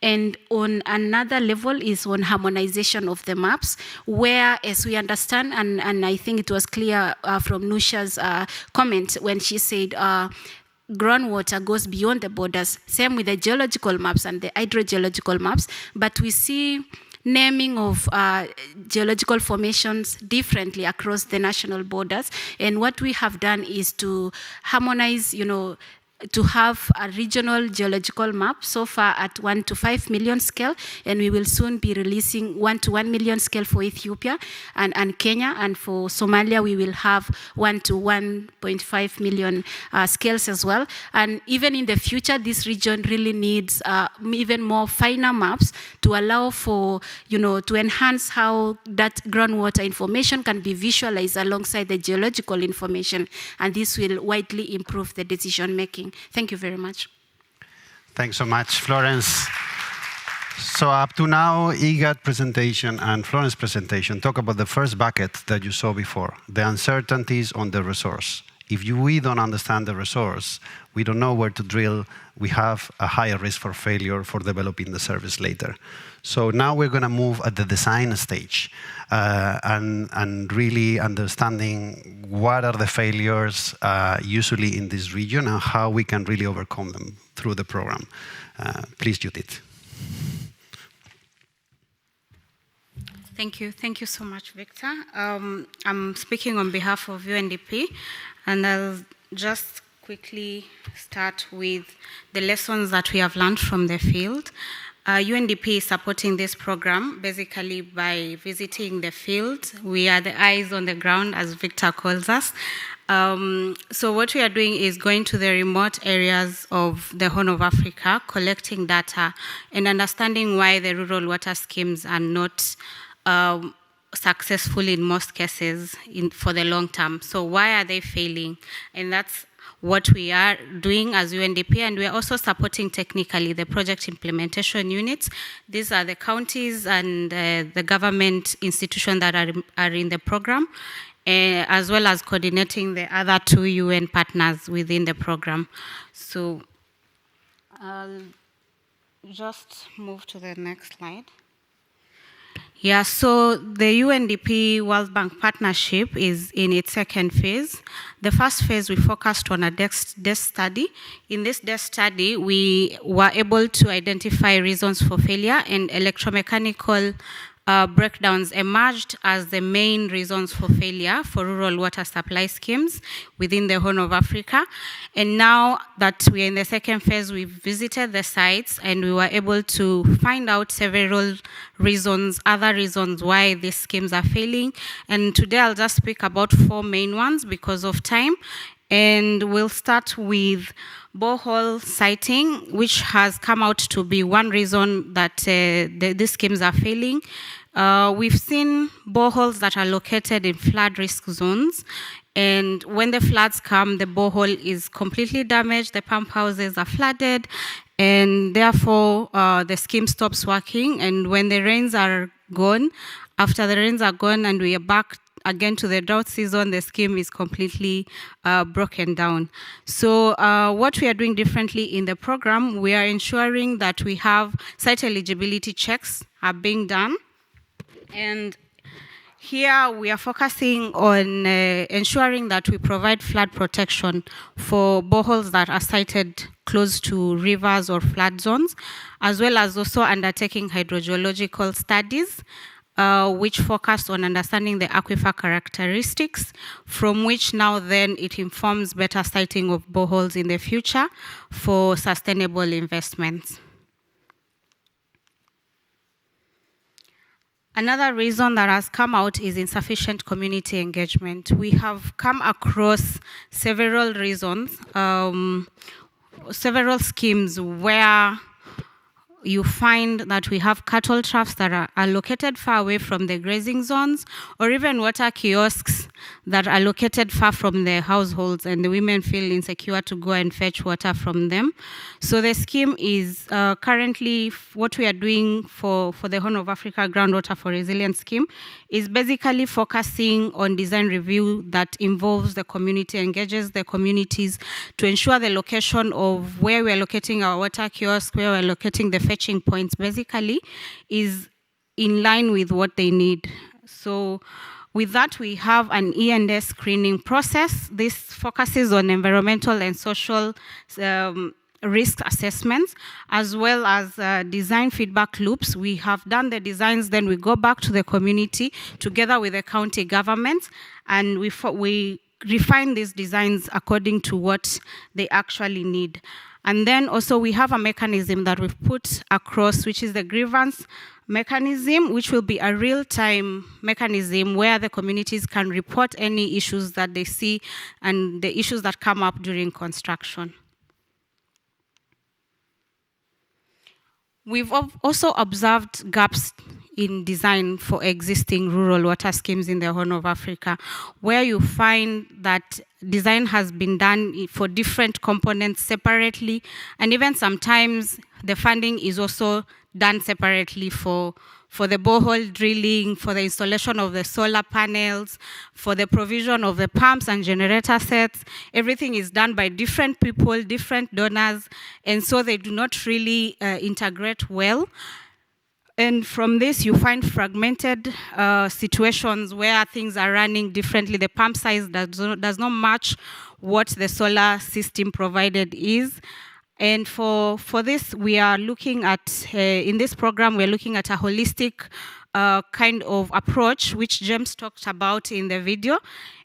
And on another level is on harmonization of the maps, where, as we understand, and I think it was clear from Nusha's comment when she said groundwater goes beyond the borders, same with the geological maps and the hydrogeological maps, but we see naming of geological formations differently across the national borders. And what we have done is to harmonize, to have a regional geological map so far at 1 to 5 million scale, and we will soon be releasing 1 to 1 million scale for Ethiopia and Kenya, and for Somalia we will have 1 to 1.5 million scales as well. And even in the future, this region really needs even more finer maps to allow for, to enhance how that groundwater information can be visualized alongside the geological information, and this will widely improve the decision making. Thank you very much. Thanks so much, Florence. So up to now, IGAD presentation and Florence presentation talk about the first bucket that you saw before, the uncertainties on the resource. If we don't understand the resource, we don't know where to drill, we have a higher risk for failure for developing the service later. So now we're going to move at the design stage and really understanding what are the failures usually in this region and how we can really overcome them through the program. Please, Judith. Thank you. Thank you so much, Victor. I'm speaking on behalf of UNDP, and I'll just quickly start with the lessons that we have learned from the field. UNDP is supporting this program basically by visiting the field. We are the eyes on the ground, as Victor calls us. So what we are doing is going to the remote areas of the Horn of Africa, collecting data and understanding why the rural water schemes are not successful in most cases for the long term. So why are they failing? And that's what we are doing as UNDP, and we are also supporting technically the project implementation units. These are the counties and the government institutions that are in the program, as well as coordinating the other 2 UN partners within the program. So I'll just move to the next slide. Yeah, so the UNDP World Bank partnership is in its second phase. The first phase, we focused on a desk study. In this desk study, we were able to identify reasons for failure, and electromechanical breakdowns emerged as the main reasons for failure for rural water supply schemes within the Horn of Africa. And now that we're in the second phase, we've visited the sites and we were able to find out several reasons, other reasons why these schemes are failing. And today I'll just speak about 4 main ones because of time. And we'll start with borehole siting, which has come out to be one reason that these schemes are failing. We've seen boreholes that are located in flood risk zones, and when the floods come, the borehole is completely damaged, the pump houses are flooded, and therefore the scheme stops working. And when the rains are gone, after the rains are gone and we are back again to the drought season, the scheme is completely broken down. So what we are doing differently in the program, we are ensuring that we have site eligibility checks are being done. And here we are focusing on ensuring that we provide flood protection for boreholes that are sited close to rivers or flood zones, as well as also undertaking hydrogeological studies, which focus on understanding the aquifer characteristics, from which now then it informs better siting of boreholes in the future for sustainable investments. Another reason that has come out is insufficient community engagement. We have come across several reasons, several schemes where you find that we have cattle troughs that are located far away from the grazing zones, or even water kiosks that are located far from their households, and the women feel insecure to go and fetch water from them. So the scheme is currently, what we are doing for the Horn of Africa Groundwater for Resilience scheme is basically focusing on design review that involves the community, engages the communities to ensure the location of where we are locating our water kiosk, where we are locating the fetching points basically is in line with what they need. So with that, we have an E&S screening process. This focuses on environmental and social risk assessments, as well as design feedback loops. We have done the designs, then we go back to the community together with the county government, and we refine these designs according to what they actually need. And then also we have a mechanism that we've put across, which is the grievance mechanism, which will be a real-time mechanism where the communities can report any issues that they see and the issues that come up during construction. We've also observed gaps in design for existing rural water schemes in the Horn of Africa, where you find that design has been done for different components separately, and even sometimes the funding is also done separately for the borehole drilling, for the installation of the solar panels, for the provision of the pumps and generator sets. Everything is done by different people, different donors, and so they do not really integrate well. And from this, you find fragmented situations where things are running differently. The pump size does not match what the solar system provided is. And for this, we are looking at, in this program, we're looking at a holistic kind of approach, which James talked about in the video.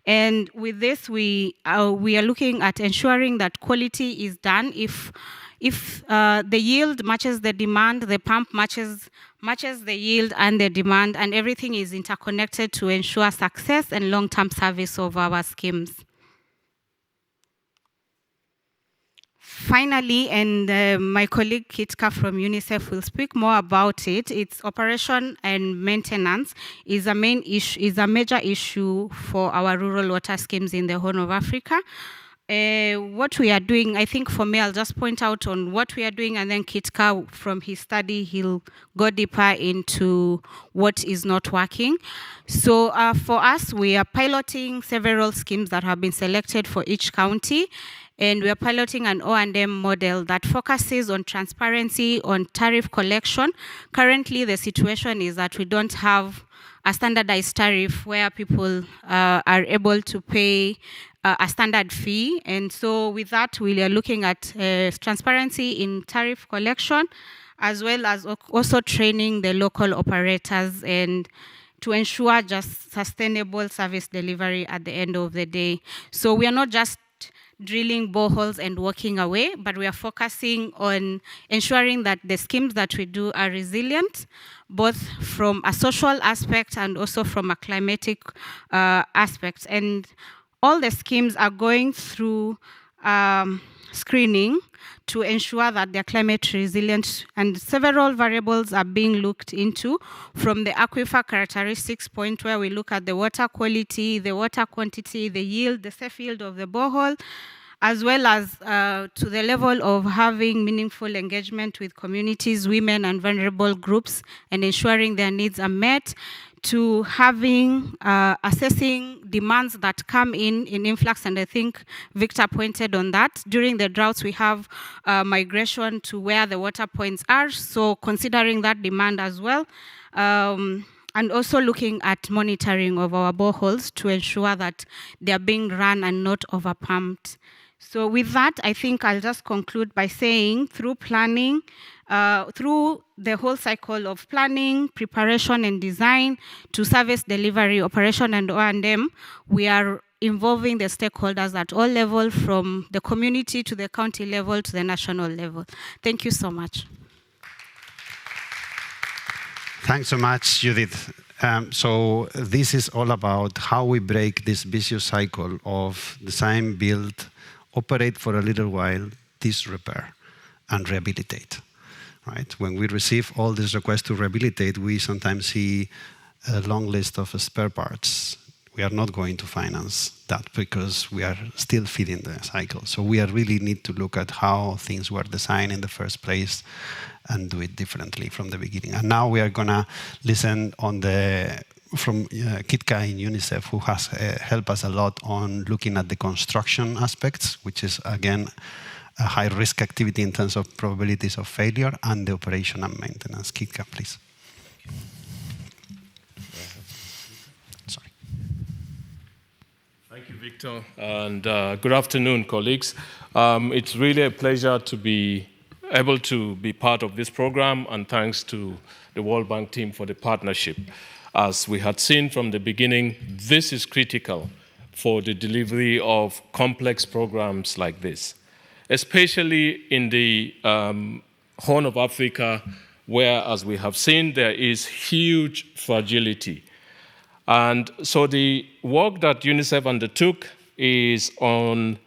And with this, we are looking at ensuring that quality is done. If the yield matches the demand, the pump matches the yield and the demand, and everything is interconnected to ensure success and long-term service of our schemes. Finally, and my colleague Kitka from UNICEF will speak more about it, its operation and maintenance is a major issue for our rural water schemes in the Horn of Africa. What we are doing, I think for me, I'll just point out on what we are doing, and then Kitka, from his study, he'll go deeper into what is not working. So for us, we are piloting several schemes that have been selected for each county, and we are piloting an O&M model that focuses on transparency, on tariff collection. Currently, the situation is that we don't have a standardized tariff where people are able to pay a standard fee. And so with that, we are looking at transparency in tariff collection, as well as also training the local operators and to ensure just sustainable service delivery at the end of the day. So we are not just drilling boreholes and walking away, but we are focusing on ensuring that the schemes that we do are resilient, both from a social aspect and also from a climatic aspect. And all the schemes are going through screening to ensure that they're climate resilient, and several variables are being looked into, from the aquifer characteristics point, where we look at the water quality, the water quantity, the yield, the safe yield of the borehole, as well as to the level of having meaningful engagement with communities, women and vulnerable groups, and ensuring their needs are met, to having assessing demands that come in influx, and I think Victor pointed on that. During the droughts, we have migration to where the water points are, so considering that demand as well, and also looking at monitoring of our boreholes to ensure that they are being run and not overpumped. So with that, I think I'll just conclude by saying through planning, through the whole cycle of planning, preparation and design to service delivery, operation and O&M, we are involving the stakeholders at all levels, from the community to the county level to the national level. Thank you so much. Thanks so much, Judith. So this is all about how we break this vicious cycle of design, build, operate for a little while, disrepair, and rehabilitate. Right? When we receive all these requests to rehabilitate, we sometimes see a long list of spare parts. We are not going to finance that because we are still feeding the cycle. So we really need to look at how things were designed in the first place and do it differently from the beginning. And now we are going to listen from Kitka in UNICEF, who has helped us a lot on looking at the construction aspects, which is, again, a high-risk activity in terms of probabilities of failure, and the operation and maintenance. Kitka, please. Sorry. Thank you, Victor, and good afternoon, colleagues. It's really a pleasure to be able to be part of this program, and thanks to the World Bank team for the partnership. As we had seen from the beginning, this is critical for the delivery of complex programs like this, especially in the Horn of Africa, where, as we have seen, there is huge fragility. And so the work that UNICEF undertook is on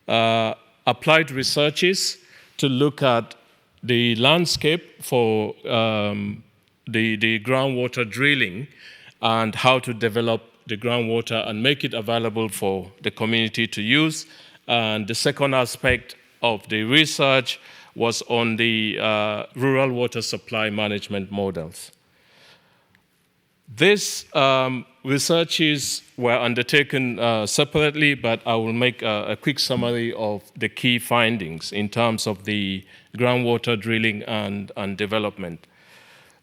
applied researches to look at the landscape for the groundwater drilling and how to develop the groundwater and make it available for the community to use. And the second aspect of the research was on the rural water supply management models. These researches were undertaken separately, but I will make a quick summary of the key findings in terms of the groundwater drilling and development.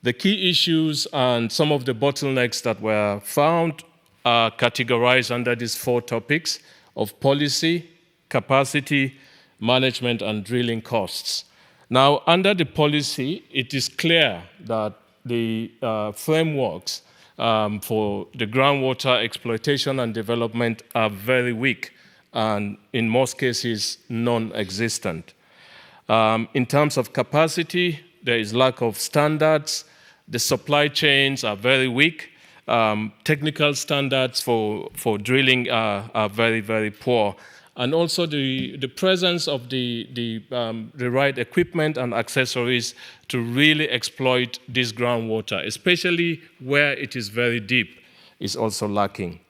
The key issues and some of the bottlenecks that were found are categorized under these 4 topics of policy, capacity, management, and drilling costs. Now, under the policy, it is clear that the frameworks for the groundwater exploitation and development are very weak and, in most cases, non-existent. In terms of capacity, there is lack of standards. The supply chains are very weak. Technical standards for drilling are very, very poor. And also the presence of the right equipment and accessories to really exploit this groundwater, especially where it is very deep, is also lacking.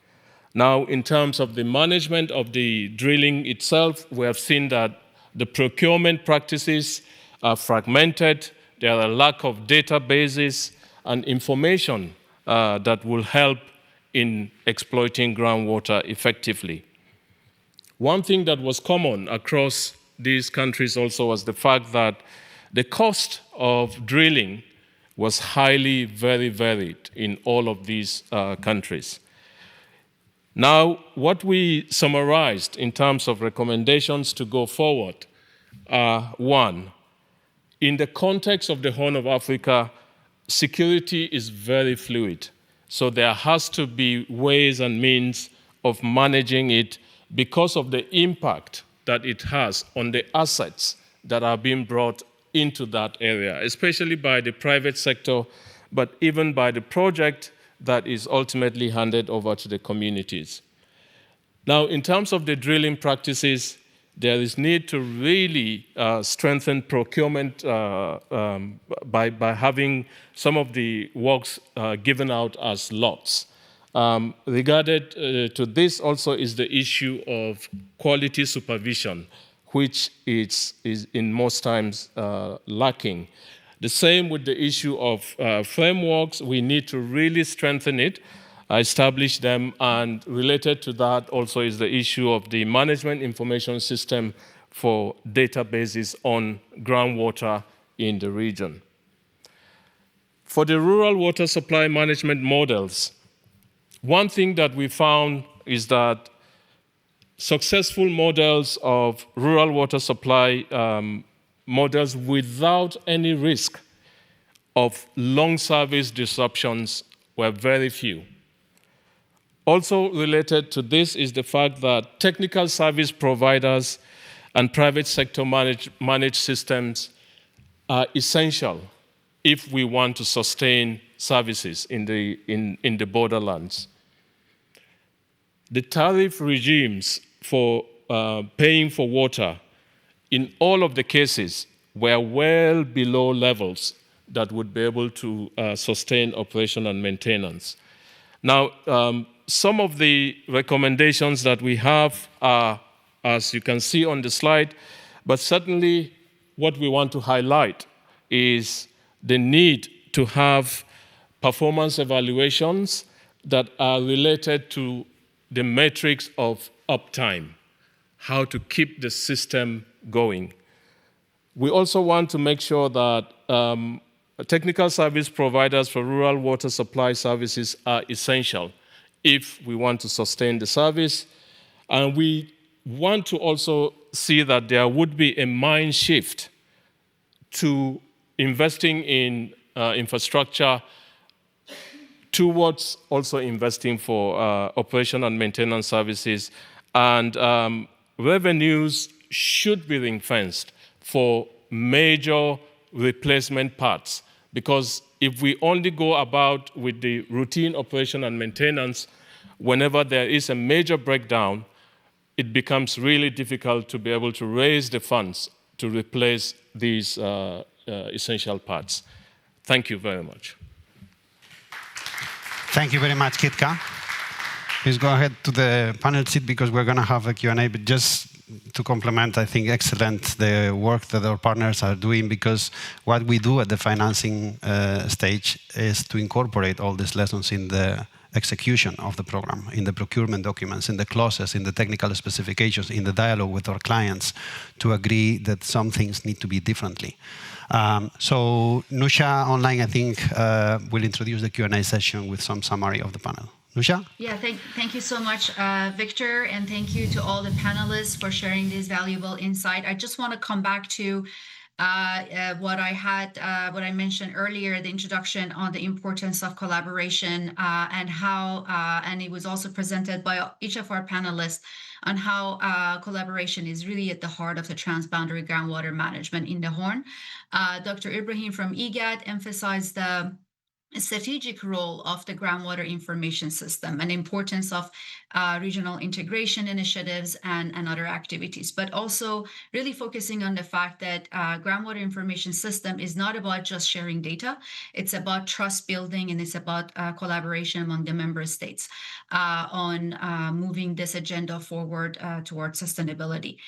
Now, in terms of the management of the drilling itself, we have seen that the procurement practices are fragmented. There are a lack of databases and information that will help in exploiting groundwater effectively. One thing that was common across these countries also was the fact that the cost of drilling was highly very varied in all of these countries. Now, what we summarized in terms of recommendations to go forward are: 1, in the context of the Horn of Africa, security is very fluid. So there has to be ways and means of managing it because of the impact that it has on the assets that are being brought into that area, especially by the private sector, but even by the project that is ultimately handed over to the communities. Now, in terms of the drilling practices, there is need to really strengthen procurement by having some of the works given out as lots. Regarded to this also is the issue of quality supervision, which is in most times lacking. The same with the issue of frameworks. We need to really strengthen it, establish them, and related to that also is the issue of the management information system for databases on groundwater in the region. For the rural water supply management models, one thing that we found is that successful models of rural water supply models without any risk of long service disruptions were very few. Also related to this is the fact that technical service providers and private sector managed systems are essential if we want to sustain services in the borderlands. The tariff regimes for paying for water in all of the cases were well below levels that would be able to sustain operation and maintenance. Now, some of the recommendations that we have are, as you can see on the slide, but certainly what we want to highlight is the need to have performance evaluations that are related to the metrics of uptime, how to keep the system going. We also want to make sure that technical service providers for rural water supply services are essential if we want to sustain the service. And we want to also see that there would be a mind shift to investing in infrastructure towards also investing for operation and maintenance services. And revenues should be ring-fenced for major replacement parts, because if we only go about with the routine operation and maintenance, whenever there is a major breakdown, it becomes really difficult to be able to raise the funds to replace these essential parts. Thank you very much. Thank you very much, Kitka. Please go ahead to the panel seat because we're going to have a Q&A, but just to complement, I think, excellent the work that our partners are doing, because what we do at the financing stage is to incorporate all these lessons in the execution of the program, in the procurement documents, in the clauses, in the technical specifications, in the dialogue with our clients to agree that some things need to be differently. So Nusha online, I think, will introduce the Q&A session with some summary of the panel. Nusha? Yeah, thank you so much, Victor, and thank you to all the panelists for sharing this valuable insight. I just want to come back to what I mentioned earlier, the introduction on the importance of collaboration and how, and it was also presented by each of our panelists on how collaboration is really at the heart of the transboundary groundwater management in the Horn. Dr. Ibrahim from IGAD emphasized the strategic role of the groundwater information system and importance of regional integration initiatives and other activities, but also really focusing on the fact that groundwater information system is not about just sharing data. It's about trust building, and it's about collaboration among the member states on moving this agenda forward towards sustainability.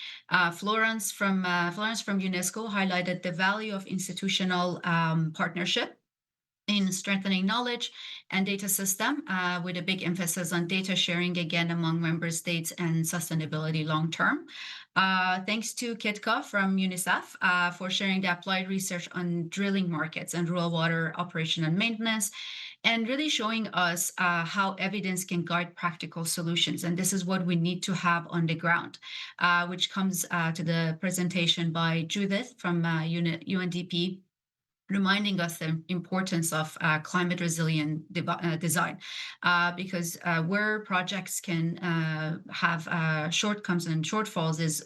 Florence from UNESCO highlighted the value of institutional partnership in strengthening knowledge and data system with a big emphasis on data sharing again among member states and sustainability long term. Thanks to Kitka from UNICEF for sharing the applied research on drilling markets and rural water operation and maintenance, and really showing us how evidence can guide practical solutions. And this is what we need to have on the ground, which comes to the presentation by Judith from UNDP, reminding us the importance of climate resilient design, because where projects can have shortcomings and shortfalls is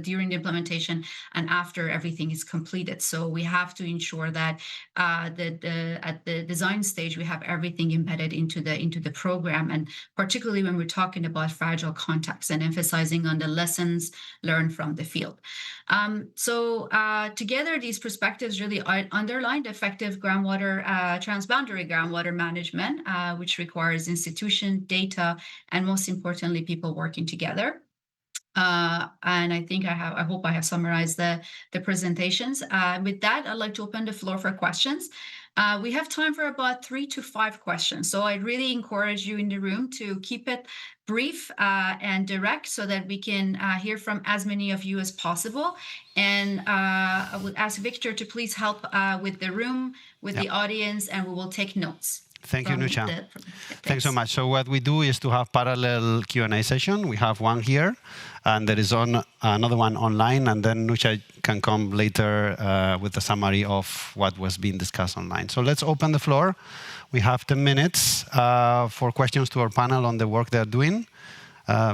during the implementation and after everything is completed. So we have to ensure that at the design stage we have everything embedded into the program, and particularly when we're talking about fragile contexts and emphasizing on the lessons learned from the field. Together these perspectives really underline effective groundwater transboundary groundwater management, which requires institution, data, and most importantly people working together. And I think I hope I have summarized the presentations. With that, I'd like to open the floor for questions. We have time for about 3 to 5 questions. So I really encourage you in the room to keep it brief and direct so that we can hear from as many of you as possible. And I would ask Victor to please help with the room, with the audience, and we will take notes. Thank you, Nucha. Thanks so much. So what we do is to have parallel Q&A session. We have one here, and there is another one online, and then Nucha can come later with a summary of what was being discussed online. So let's open the floor. We have 10 minutes for questions to our panel on the work they're doing.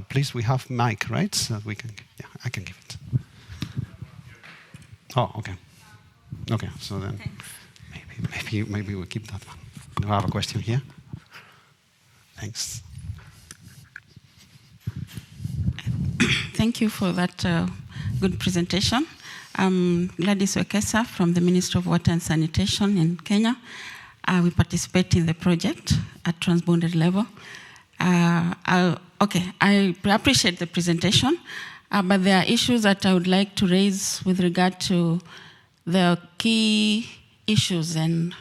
Please, we have mic, right? So we can, yeah, I can give it. Oh, okay. Okay, so then maybe we'll keep that one. Do I have a question here? Thanks. Thank you for that good presentation. I'm Gladys Wekesa from the Ministry of Water and Sanitation in Kenya. We participate in the project at transboundary level. I appreciate the presentation, but there are issues that I would like to raise with regard to the key issues and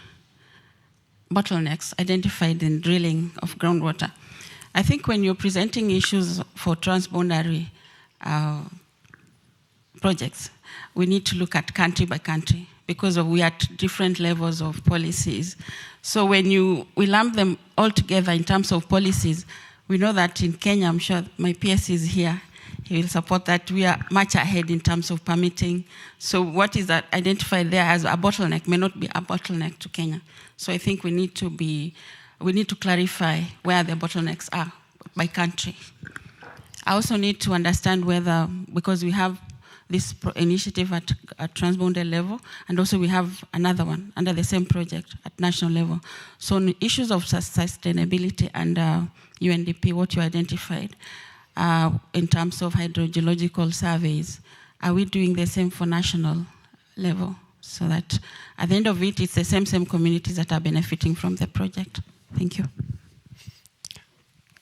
bottlenecks identified in drilling of groundwater. I think when you're presenting issues for transboundary projects, we need to look at country by country because we are at different levels of policies. So when we lump them all together in terms of policies, we know that in Kenya, I'm sure my PS is here, he will support that we are much ahead in terms of permitting. So what is that identified there as a bottleneck may not be a bottleneck to Kenya. So I think we need to clarify where the bottlenecks are by country. I also need to understand whether, because we have this initiative at transboundary level, and also we have another one under the same project at national level. So on issues of sustainability and UNDP, what you identified in terms of hydrogeological surveys, are we doing the same for national level? So that at the end of it, it's the same communities that are benefiting from the project. Thank you.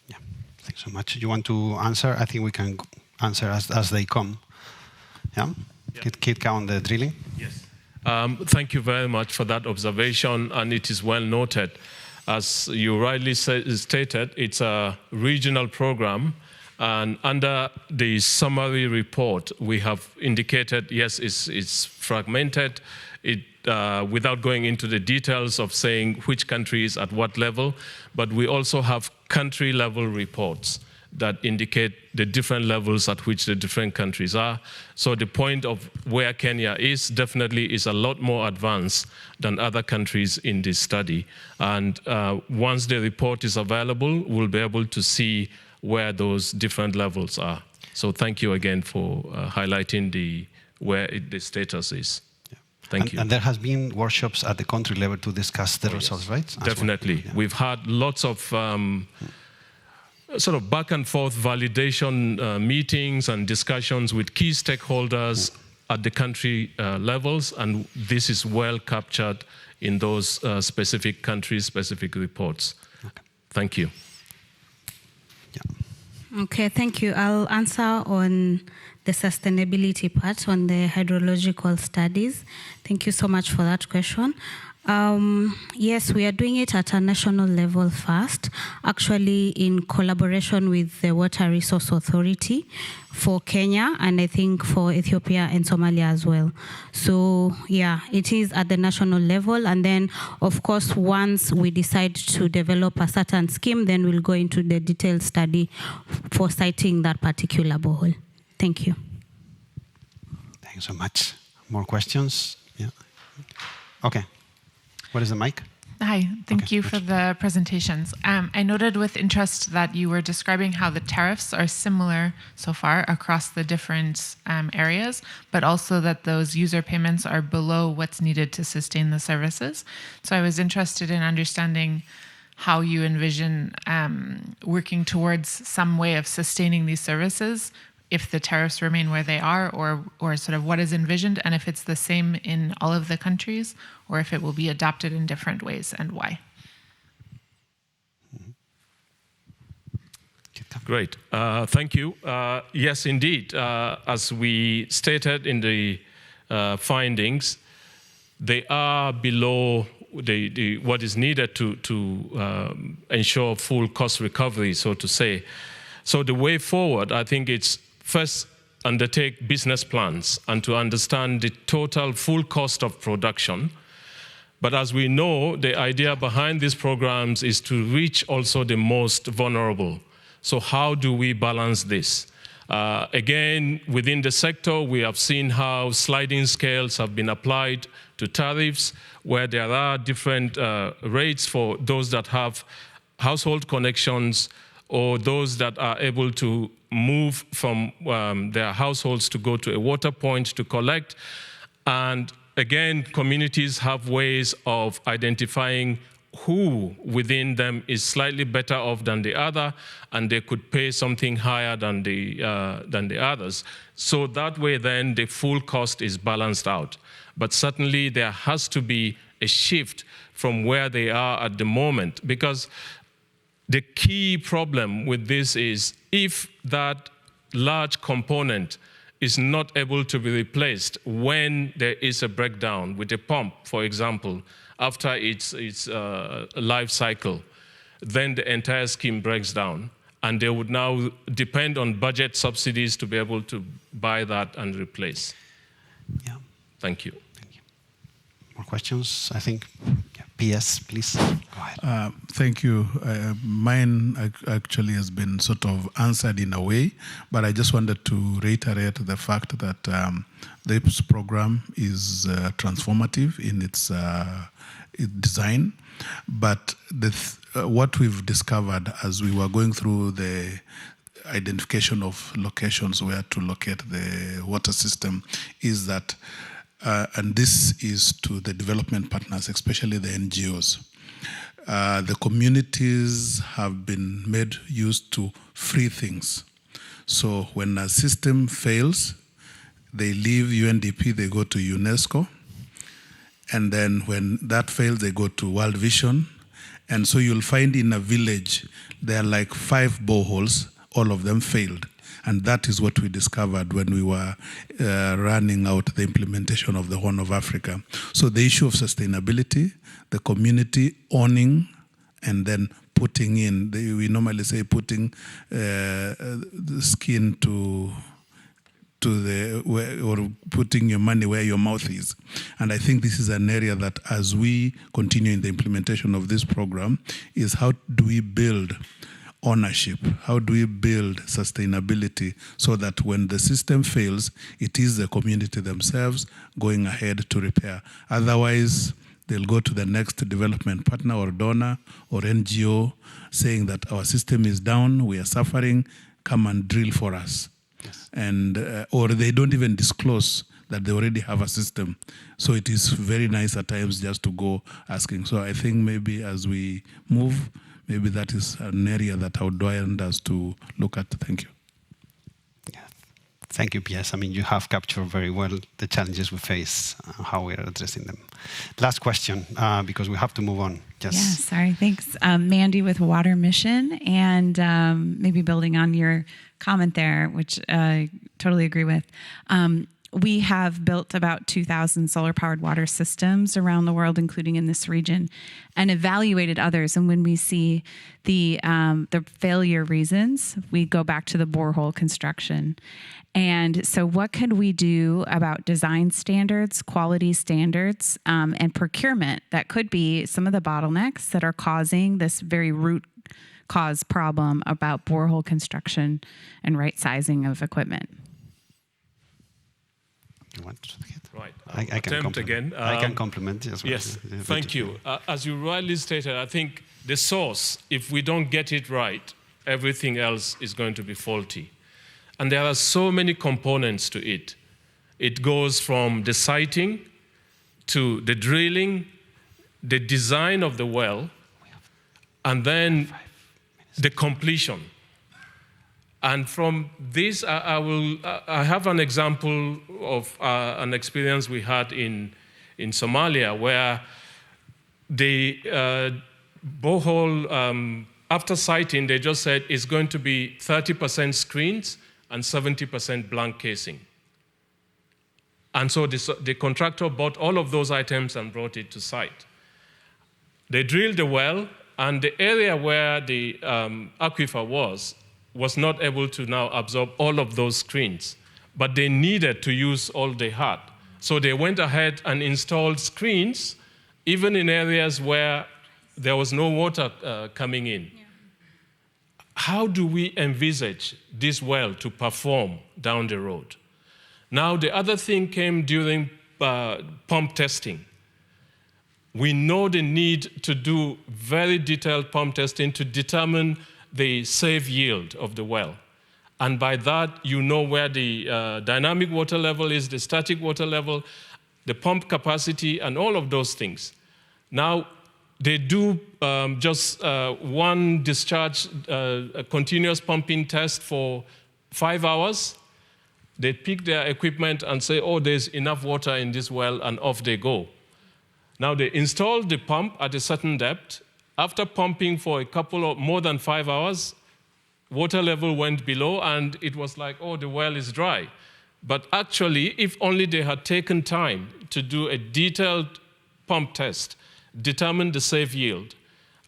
Yeah, thanks so much. You want to answer? I think we can answer as they come. Yeah? Kitka on the drilling? Yes. Thank you very much for that observation, and it is well noted. As you rightly stated, it's a regional program, and under the summary report, we have indicated, yes, it's fragmented, without going into the details of saying which country is at what level, but we also have country-level reports that indicate the different levels at which the different countries are. So the point of where Kenya is definitely is a lot more advanced than other countries in this study. And once the report is available, we'll be able to see where those different levels are. So thank you again for highlighting where the status is. Yeah. Thank you. And there has been workshops at the country level to discuss the results, right? Definitely. Well. Yeah. We've had lots of sort of back and forth validation meetings and discussions with key stakeholders at the country levels, and this is well captured in those specific country-specific reports. Okay. Thank you. Yeah. Okay, thank you. I'll answer on the sustainability part on the hydrological studies. Thank you so much for that question. Yes, we are doing it at a national level first, actually in collaboration with the Water Resource Authority for Kenya, and I think for Ethiopia and Somalia as well. So yeah, it is at the national level, and then of course once we decide to develop a certain scheme, then we'll go into the detailed study for citing that particular borehole. Thank you. Thank you so much. More questions? Yeah. Okay. What is the mic? Hi, thank you for the presentations. I noted with interest that you were describing how the tariffs are similar so far across the different areas, but also that those user payments are below what's needed to sustain the services. So I was interested in understanding how you envision working towards some way of sustaining these services if the tariffs remain where they are, or sort of what is envisioned, and if it's the same in all of the countries, or if it will be adapted in different ways, and why. Great. Thank you. Yes, indeed. As we stated in the findings, they are below what is needed to ensure full cost recovery, so to say. So the way forward, I think it's first undertake business plans and to understand the total full cost of production. But as we know, the idea behind these programs is to reach also the most vulnerable. So how do we balance this? Again, within the sector, we have seen how sliding scales have been applied to tariffs, where there are different rates for those that have household connections or those that are able to move from their households to go to a water point to collect. And again, communities have ways of identifying who within them is slightly better off than the other, and they could pay something higher than the others. So that way then the full cost is balanced out. But certainly there has to be a shift from where they are at the moment, because the key problem with this is if that large component is not able to be replaced when there is a breakdown with a pump, for example, after its life cycle, then the entire scheme breaks down. And they would now depend on budget subsidies to be able to buy that and replace. Yeah. Thank you. Thank you. More questions, I think? Yeah. PS, please. Go ahead. Thank you. Mine actually has been sort of answered in a way, but I just wanted to reiterate the fact that this program is transformative in its design. But what we've discovered as we were going through the identification of locations where to locate the water system is that, and this is to the development partners, especially the NGOs, the communities have been made used to free things. So when a system fails, they leave UNDP, they go to UNESCO. And then when that fails, they go to World Vision. And so you'll find in a village, there are like 5 boreholes, all of them failed. And that is what we discovered when we were running out the implementation of the Horn of Africa. So the issue of sustainability, the community owning, and then putting in, we normally say putting the skin or putting your money where your mouth is. And I think this is an area that as we continue in the implementation of this program is how do we build ownership? How do we build sustainability so that when the system fails, it is the community themselves going ahead to repair. Otherwise, they'll go to the next development partner or donor or NGO saying that our system is down, we are suffering, come and drill for us. Yes. And or they don't even disclose that they already have a system. So it is very nice at times just to go asking. So I think maybe as we move, maybe that is an area that I would want us to look at. Thank you. Yeah. Thank you, PS. I mean, you have captured very well the challenges we face, how we are addressing them. Last question, because we have to move on. Yes. Yeah, sorry. Thanks. Mandy with Water Mission, and maybe building on your comment there, which I totally agree with. We have built about 2,000 solar-powered water systems around the world, including in this region, and evaluated others. And when we see the failure reasons, we go back to the borehole construction. And so what can we do about design standards, quality standards, and procurement that could be some of the bottlenecks that are causing this very root cause problem about borehole construction and right sizing of equipment? You want to get? Right. I can compliment again. I can compliment as well. Yes, thank you. As you rightly stated, I think the source, if we don't get it right, everything else is going to be faulty. And there are so many components to it. It goes from the siting to the drilling, the design of the well, and then the completion. And from this, I have an example of an experience we had in Somalia, where the borehole after siting, they just said it's going to be 30% screens and 70% blank casing. And so the contractor bought all of those items and brought it to site. They drilled the well, and the area where the aquifer was not able to now absorb all of those screens, but they needed to use all they had. So they went ahead and installed screens, even in areas where there was no water coming in. Yeah. How do we envisage this well to perform down the road? Now, the other thing came during pump testing. We know the need to do very detailed pump testing to determine the safe yield of the well. And by that, you know where the dynamic water level is, the static water level, the pump capacity, and all of those things. Now, they do just one discharge, a continuous pumping test for 5 hours. They pick their equipment and say, oh, there's enough water in this well, and off they go. Now, they installed the pump at a certain depth. After pumping for more than 5 hours, water level went below, and it was like, oh, the well is dry. But actually, if only they had taken time to do a detailed pump test, determine the safe yield,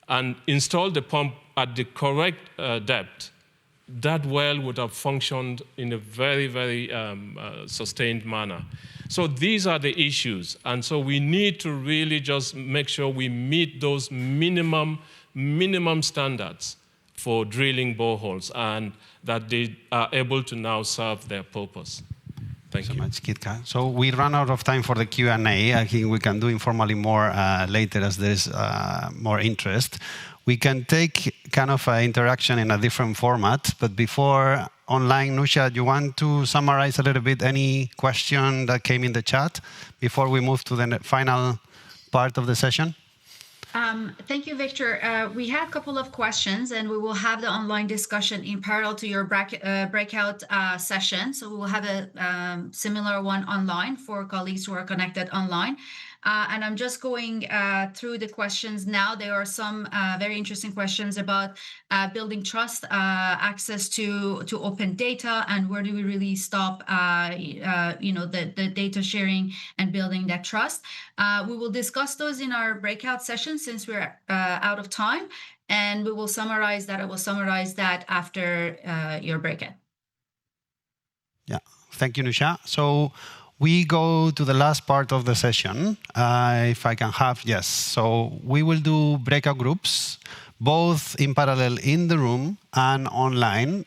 and install the pump at the correct depth, that well would have functioned in a very, very sustained manner. So these are the issues. And so we need to really just make sure we meet those minimum standards for drilling boreholes, and that they are able to now serve their purpose. Thank you so much, Kitka. So we run out of time for the Q&A. I think we can do informally more later as there's more interest. We can take kind of an interaction in a different format, but before online, Nusha, do you want to summarize a little bit any question that came in the chat before we move to the final part of the session? Thank you, Victor. We had a couple of questions, and we will have the online discussion in parallel to your breakout session. So we will have a similar one online for colleagues who are connected online. And I'm just going through the questions now. There are some very interesting questions about building trust, access to open data, and where do we really stop, the data sharing and building that trust. We will discuss those in our breakout session since we're out of time, and we will summarize that. I will summarize that after your breakout. Yeah, thank you, Nusha. So we go to the last part of the session. If I can have, yes. So we will do breakout groups, both in parallel in the room and online.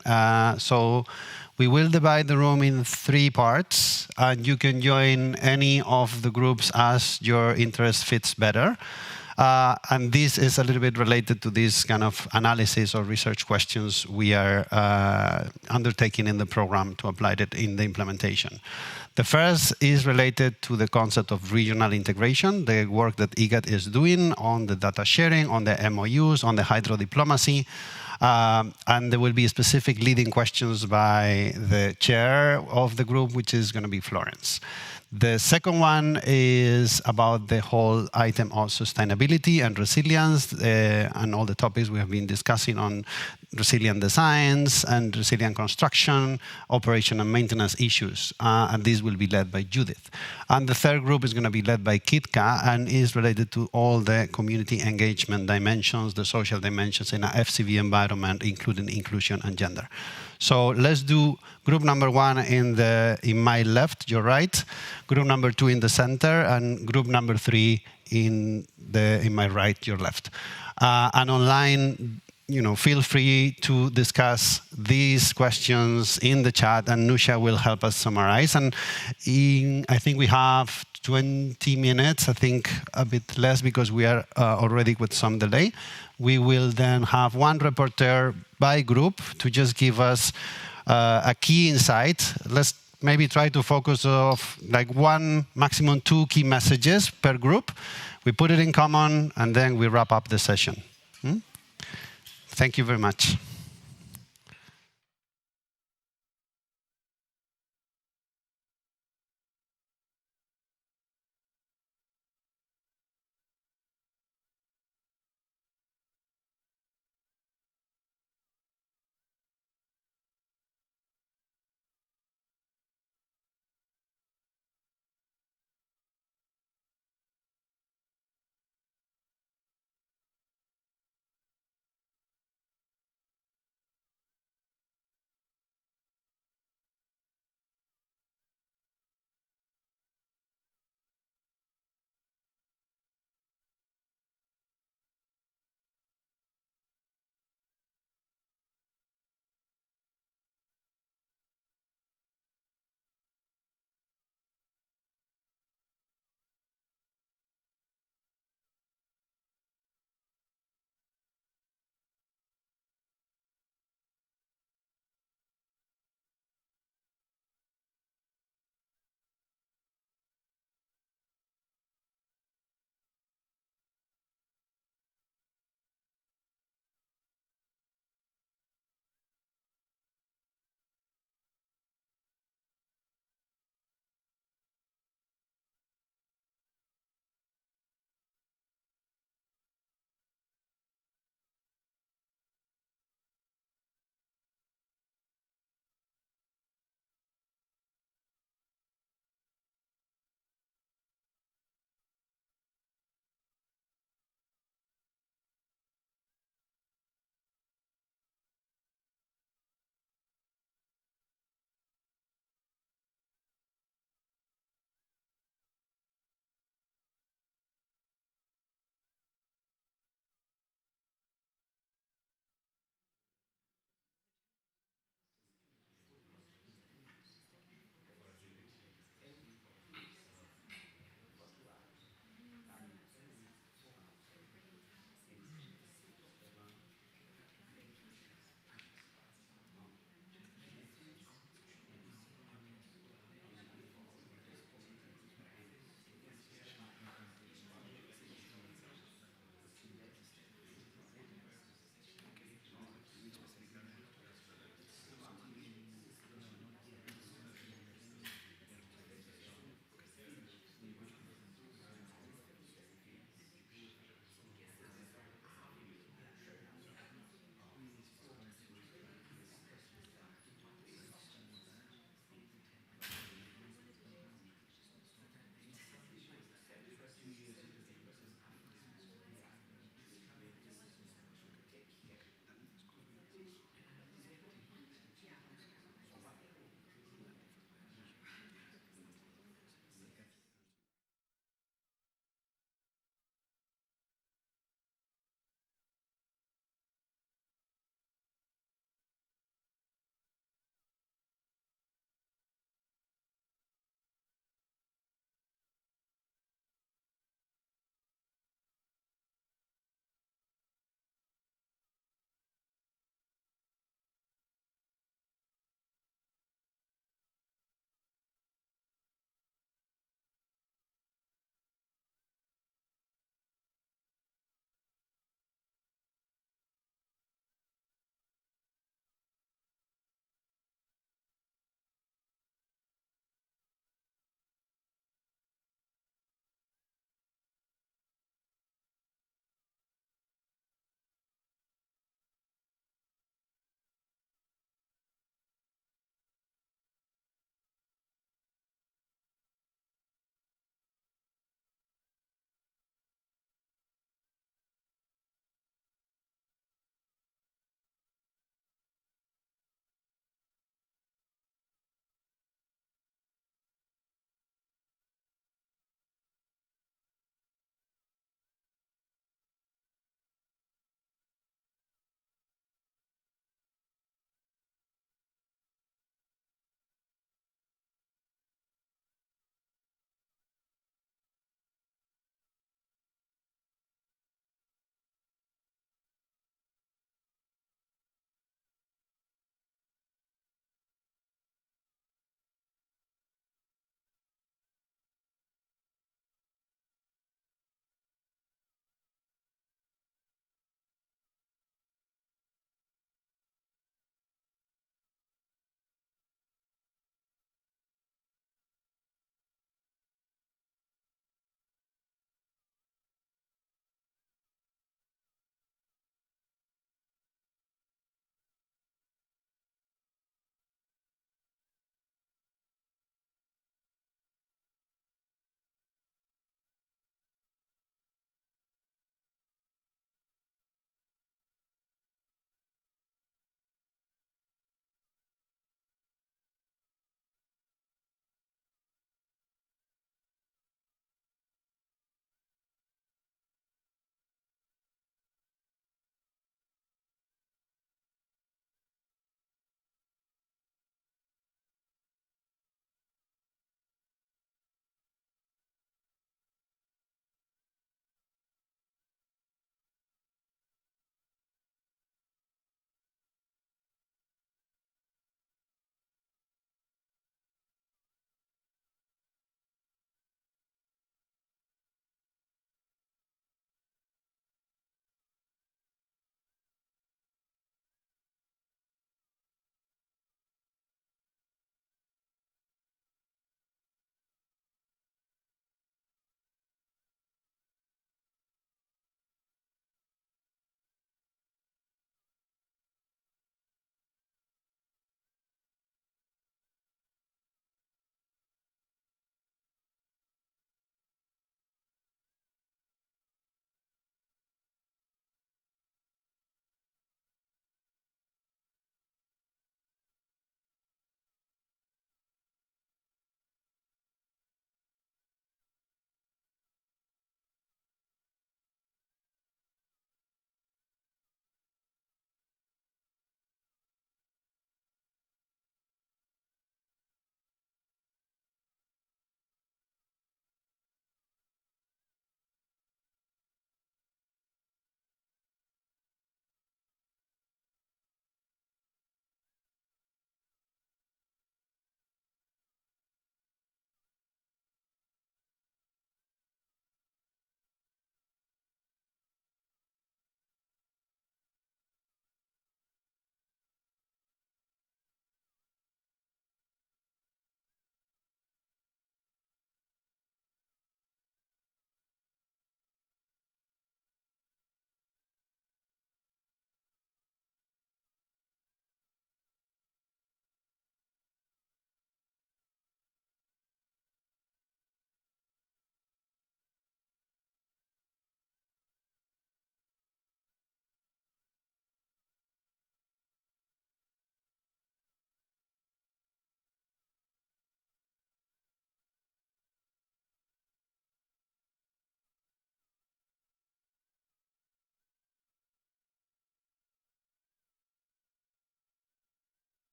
So we will divide the room in 3 parts, and you can join any of the groups as your interest fits better. And this is a little bit related to this kind of analysis or research questions we are undertaking in the program to apply it in the implementation. The first is related to the concept of regional integration, the work that IGAT is doing on the data sharing, on the MOUs, on the hydro diplomacy. And there will be specific leading questions by the chair of the group, which is going to be Florence. The second one is about the whole item of sustainability and resilience and all the topics we have been discussing on resilient designs and resilient construction, operation and maintenance issues. And this will be led by Judith. And the third group is going to be led by Kitka and is related to all the community engagement dimensions, the social dimensions in an FCV environment, including inclusion and gender. So let's do group number 1 in my left, your right, group number 2 in the center, and group number 3 in my right, your left. And online, feel free to discuss these questions in the chat, and Nusha will help us summarize. And I think we have 20 minutes, I think a bit less because we are already with some delay. We will then have one reporter by group to just give us a key insight. Let's maybe try to focus on like 1, maximum 2 key messages per group. We put it in common, and then we wrap up the session. Thank you very much.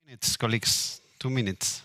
It's colleagues, 2 minutes.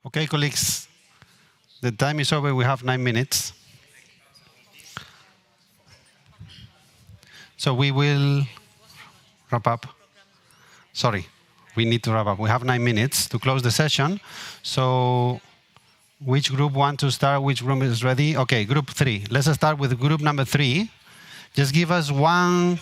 Okay, colleagues, the time is over. We have 9 minutes. So we will wrap up. Sorry, we need to wrap up. We have 9 minutes to close the session. So which group want to start? Which group is ready? Okay, group 3. Let's start with group number 3. Just give us one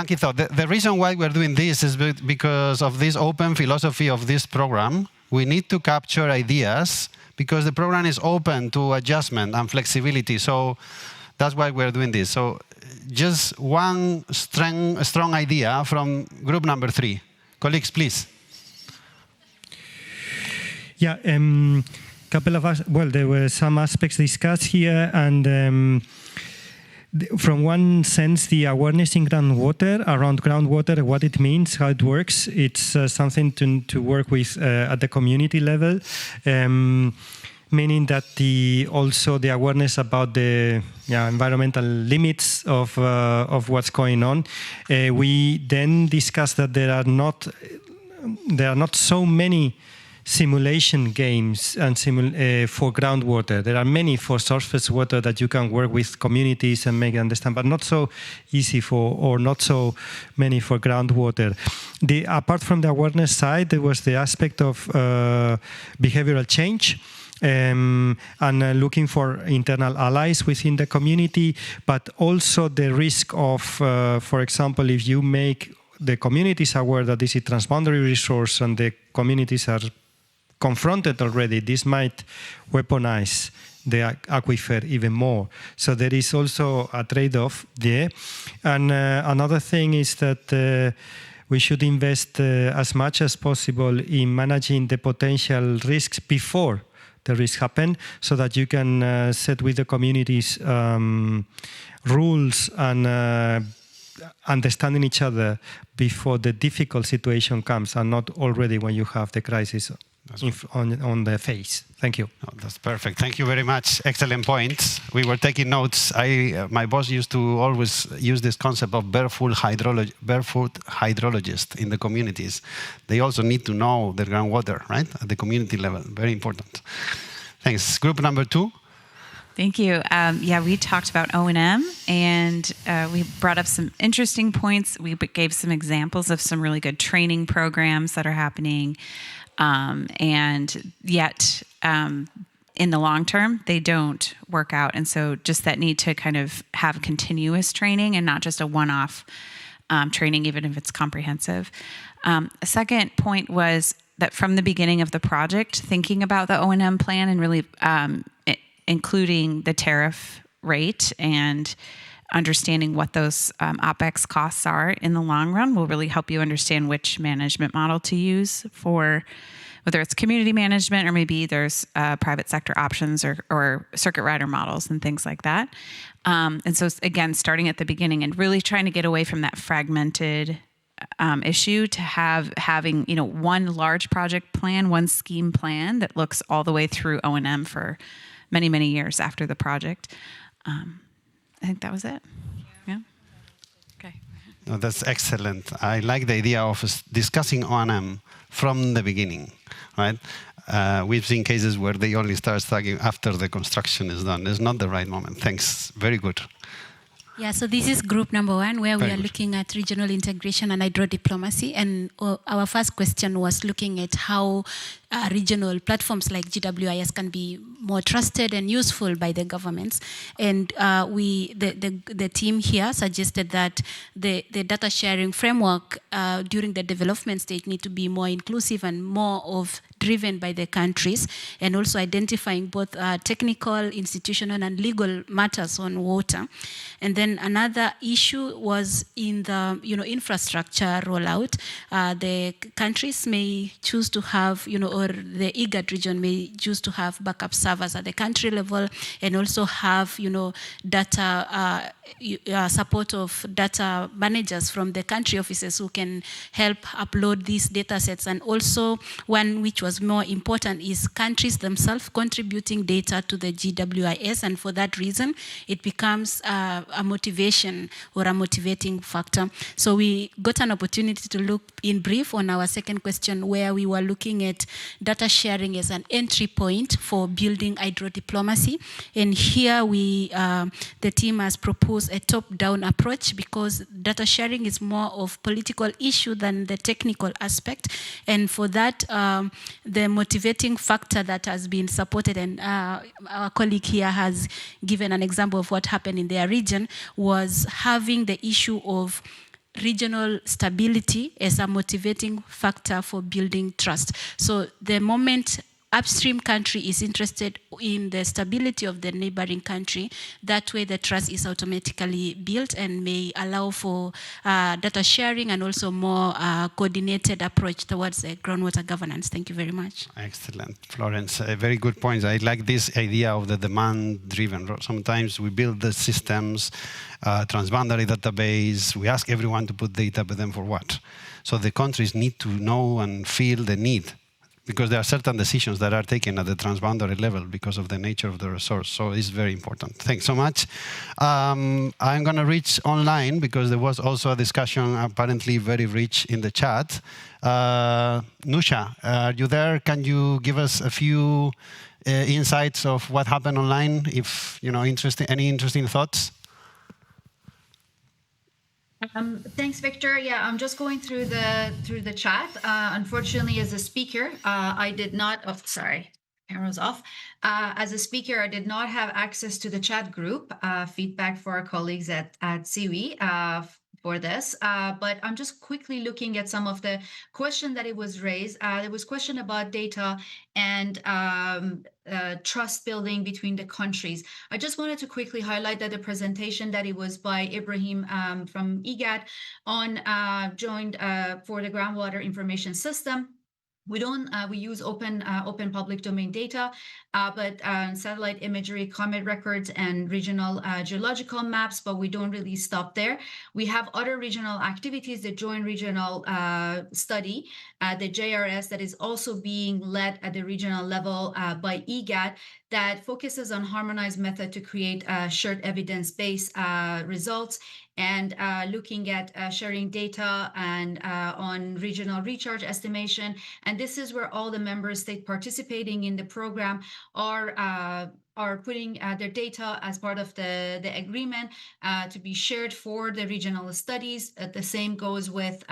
key thought. The reason why we're doing this is because of this open philosophy of this program. We need to capture ideas because the program is open to adjustment and flexibility. So that's why we're doing this. So just one strong idea from group number 3. Colleagues, please. Yeah, couple of well, there were some aspects discussed here, and from one sense, the awareness in around groundwater, what it means, how it works, it's something to work with at the community level, meaning that also the awareness about the environmental limits of what's going on. We then discussed that there are not so many simulation games and for groundwater. There are many for surface water that you can work with communities and make it understand, but not so easy or not so many for groundwater. Apart from the awareness side, there was the aspect of behavioral change. And looking for internal allies within the community, but also the risk of, for example, if you make the communities aware that this is a transboundary resource and the communities are confronted already, this might weaponize the aquifer even more. So there is also a trade-off there. And another thing is that we should invest as much as possible in managing the potential risks before the risk happen, so that you can set with the communities rules and understanding each other before the difficult situation comes, and not already when you have the crisis on the face. Thank you. Oh, that's perfect. Thank you very much. Excellent points. We were taking notes. My boss used to always use this concept of barefoot hydrologist in the communities. They also need to know the groundwater, right, at the community level. Very important. Thanks. Group number 2. Thank you. We talked about O&M, and we brought up some interesting points. We gave some examples of some really good training programs that are happening, and yet in the long term, they don't work out. And so just that need to kind of have continuous training and not just a one-off training, even if it's comprehensive. A second point was that from the beginning of the project, thinking about the O&M plan and really including the tariff rate and understanding what those OPEX costs are in the long run will really help you understand which management model to use for whether it's community management or maybe there's private sector options or circuit rider models and things like that. And so again, starting at the beginning and really trying to get away from that fragmented issue to having one large project plan, one scheme plan that looks all the way through O&M for many, many years after the project. I think that was it. Yeah. Okay. No, that's excellent. I like the idea of discussing O&M from the beginning, right? We've seen cases where they only start studying after the construction is done. It's not the right moment. Thanks. Very good. Yeah, so this is group number 1, where we are looking at regional integration and hydro diplomacy. And our first question was looking at how regional platforms like GWIS can be more trusted and useful by the governments. And the team here suggested that the data sharing framework during the development stage need to be more inclusive and more of driven by the countries, and also identifying both technical, institutional, and legal matters on water. And then another issue was in the infrastructure rollout. The countries may choose to have, or the IGAD region may choose to have backup servers at the country level, and also have data support of data managers from the country offices who can help upload these data sets. And also one which was more important is countries themselves contributing data to the GWIS, and for that reason it becomes a motivation or a motivating factor. So we got an opportunity to look in brief on our second question, where we were looking at data sharing as an entry point for building hydro diplomacy. And here the team has proposed a top-down approach, because data sharing is more of political issue than the technical aspect. And for that, the motivating factor that has been supported, and our colleague here has given an example of what happened in their region, was having the issue of regional stability as a motivating factor for building trust. So the moment upstream country is interested in the stability of the neighboring country, that way the trust is automatically built and may allow for data sharing and also more coordinated approach towards groundwater governance. Thank you very much. Excellent, Florence. Very good points. I like this idea of the demand-driven. Sometimes we build the systems, transboundary database, we ask everyone to put data, but then for what? So the countries need to know and feel the need, because there are certain decisions that are taken at the transboundary level because of the nature of the resource. So it's very important. Thanks so much. I'm going to reach online, because there was also a discussion apparently very rich in the chat. Nusha, are you there? Can you give us a few insights of what happened online? If any interesting thoughts? Thanks, Victor. Yeah, I'm just going through the chat. Unfortunately, as a speaker, I did not. Oh, sorry, camera's off. As a speaker, I did not have access to the chat group. Feedback for our colleagues at CIWI for this, but I'm just quickly looking at some of the question that it was raised. There was question about data and trust building between the countries. I just wanted to quickly highlight that the presentation that it was by Ibrahim from IGAD on joined for the groundwater information system. We use open public domain data, but satellite imagery, climate records, and regional geological maps, but we don't really stop there. We have other regional activities, the joint regional study, the JRS, that is also being led at the regional level by IGAD, that focuses on harmonized method to create shared evidence-based results, and looking at sharing data and on regional recharge estimation. And this is where all the member states participating in the program are putting their data as part of the agreement to be shared for the regional studies. The same goes with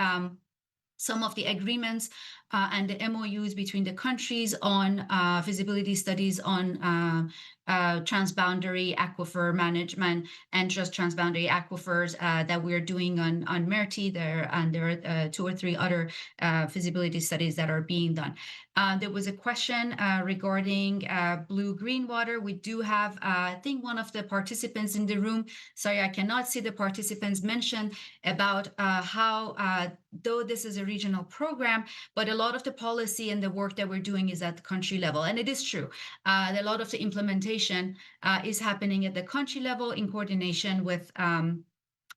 some of the agreements and the MOUs between the countries on feasibility studies on transboundary aquifer management and just transboundary aquifers that we're doing on Merti there, and there are 2 or 3 other feasibility studies that are being done. There was a question regarding blue-green water. We do have, I think, one of the participants in the room, sorry, I cannot see the participants mention about how, though this is a regional program, but a lot of the policy and the work that we're doing is at the country level. And it is true. A lot of the implementation is happening at the country level in coordination with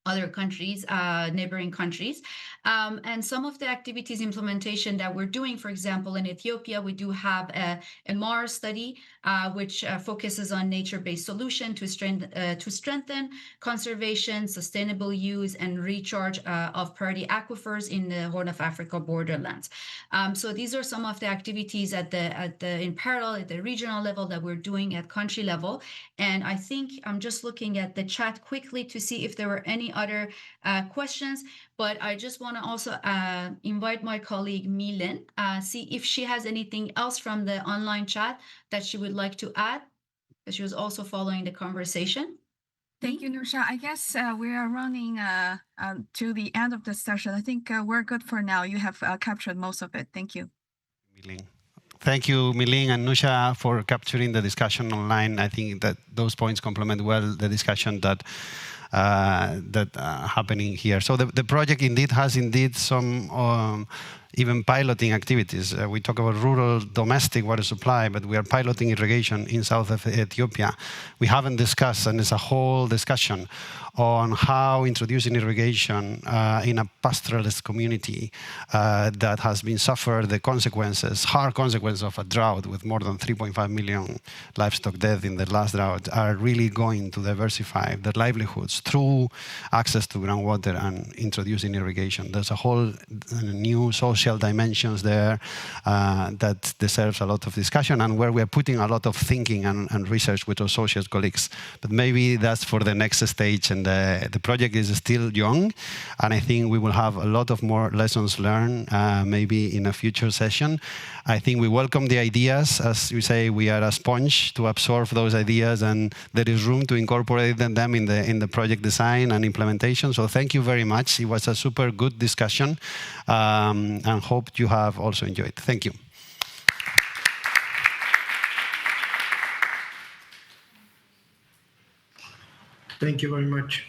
other countries, neighboring countries. And some of the activities implementation that we're doing, for example, in Ethiopia, we do have a MAR study, which focuses on nature-based solution to strengthen conservation, sustainable use, and recharge of priority aquifers in the Horn of Africa borderlands. So these are some of the activities in parallel at the regional level that we're doing at country level. And I think I'm just looking at the chat quickly to see if there were any other questions, but I just want to also invite my colleague Milin, see if she has anything else from the online chat that she would like to add, because she was also following the conversation. Thank you, Nusha. I guess we are running to the end of the session. I think we're good for now. You have captured most of it. Thank you. Thank you, Milin and Nusha, for capturing the discussion online. I think that those points complement well the discussion that happening here. So the project has some even piloting activities. We talk about rural domestic water supply, but we are piloting irrigation in south of Ethiopia. We haven't discussed, and it's a whole discussion on how introducing irrigation in a pastoralist community that has been suffered the consequences, hard consequences of a drought with more than 3.5 million livestock dead in the last drought, are really going to diversify their livelihoods through access to groundwater and introducing irrigation. There's a whole new social dimensions there that deserves a lot of discussion, and where we're putting a lot of thinking and research with our associate colleagues. But maybe that's for the next stage, and the project is still young, and I think we will have a lot of more lessons learned maybe in a future session. I think we welcome the ideas. As you say, we are a sponge to absorb those ideas, and there is room to incorporate them in the project design and implementation. So thank you very much. It was a super good discussion, and hope you have also enjoyed. Thank you. Thank you very much.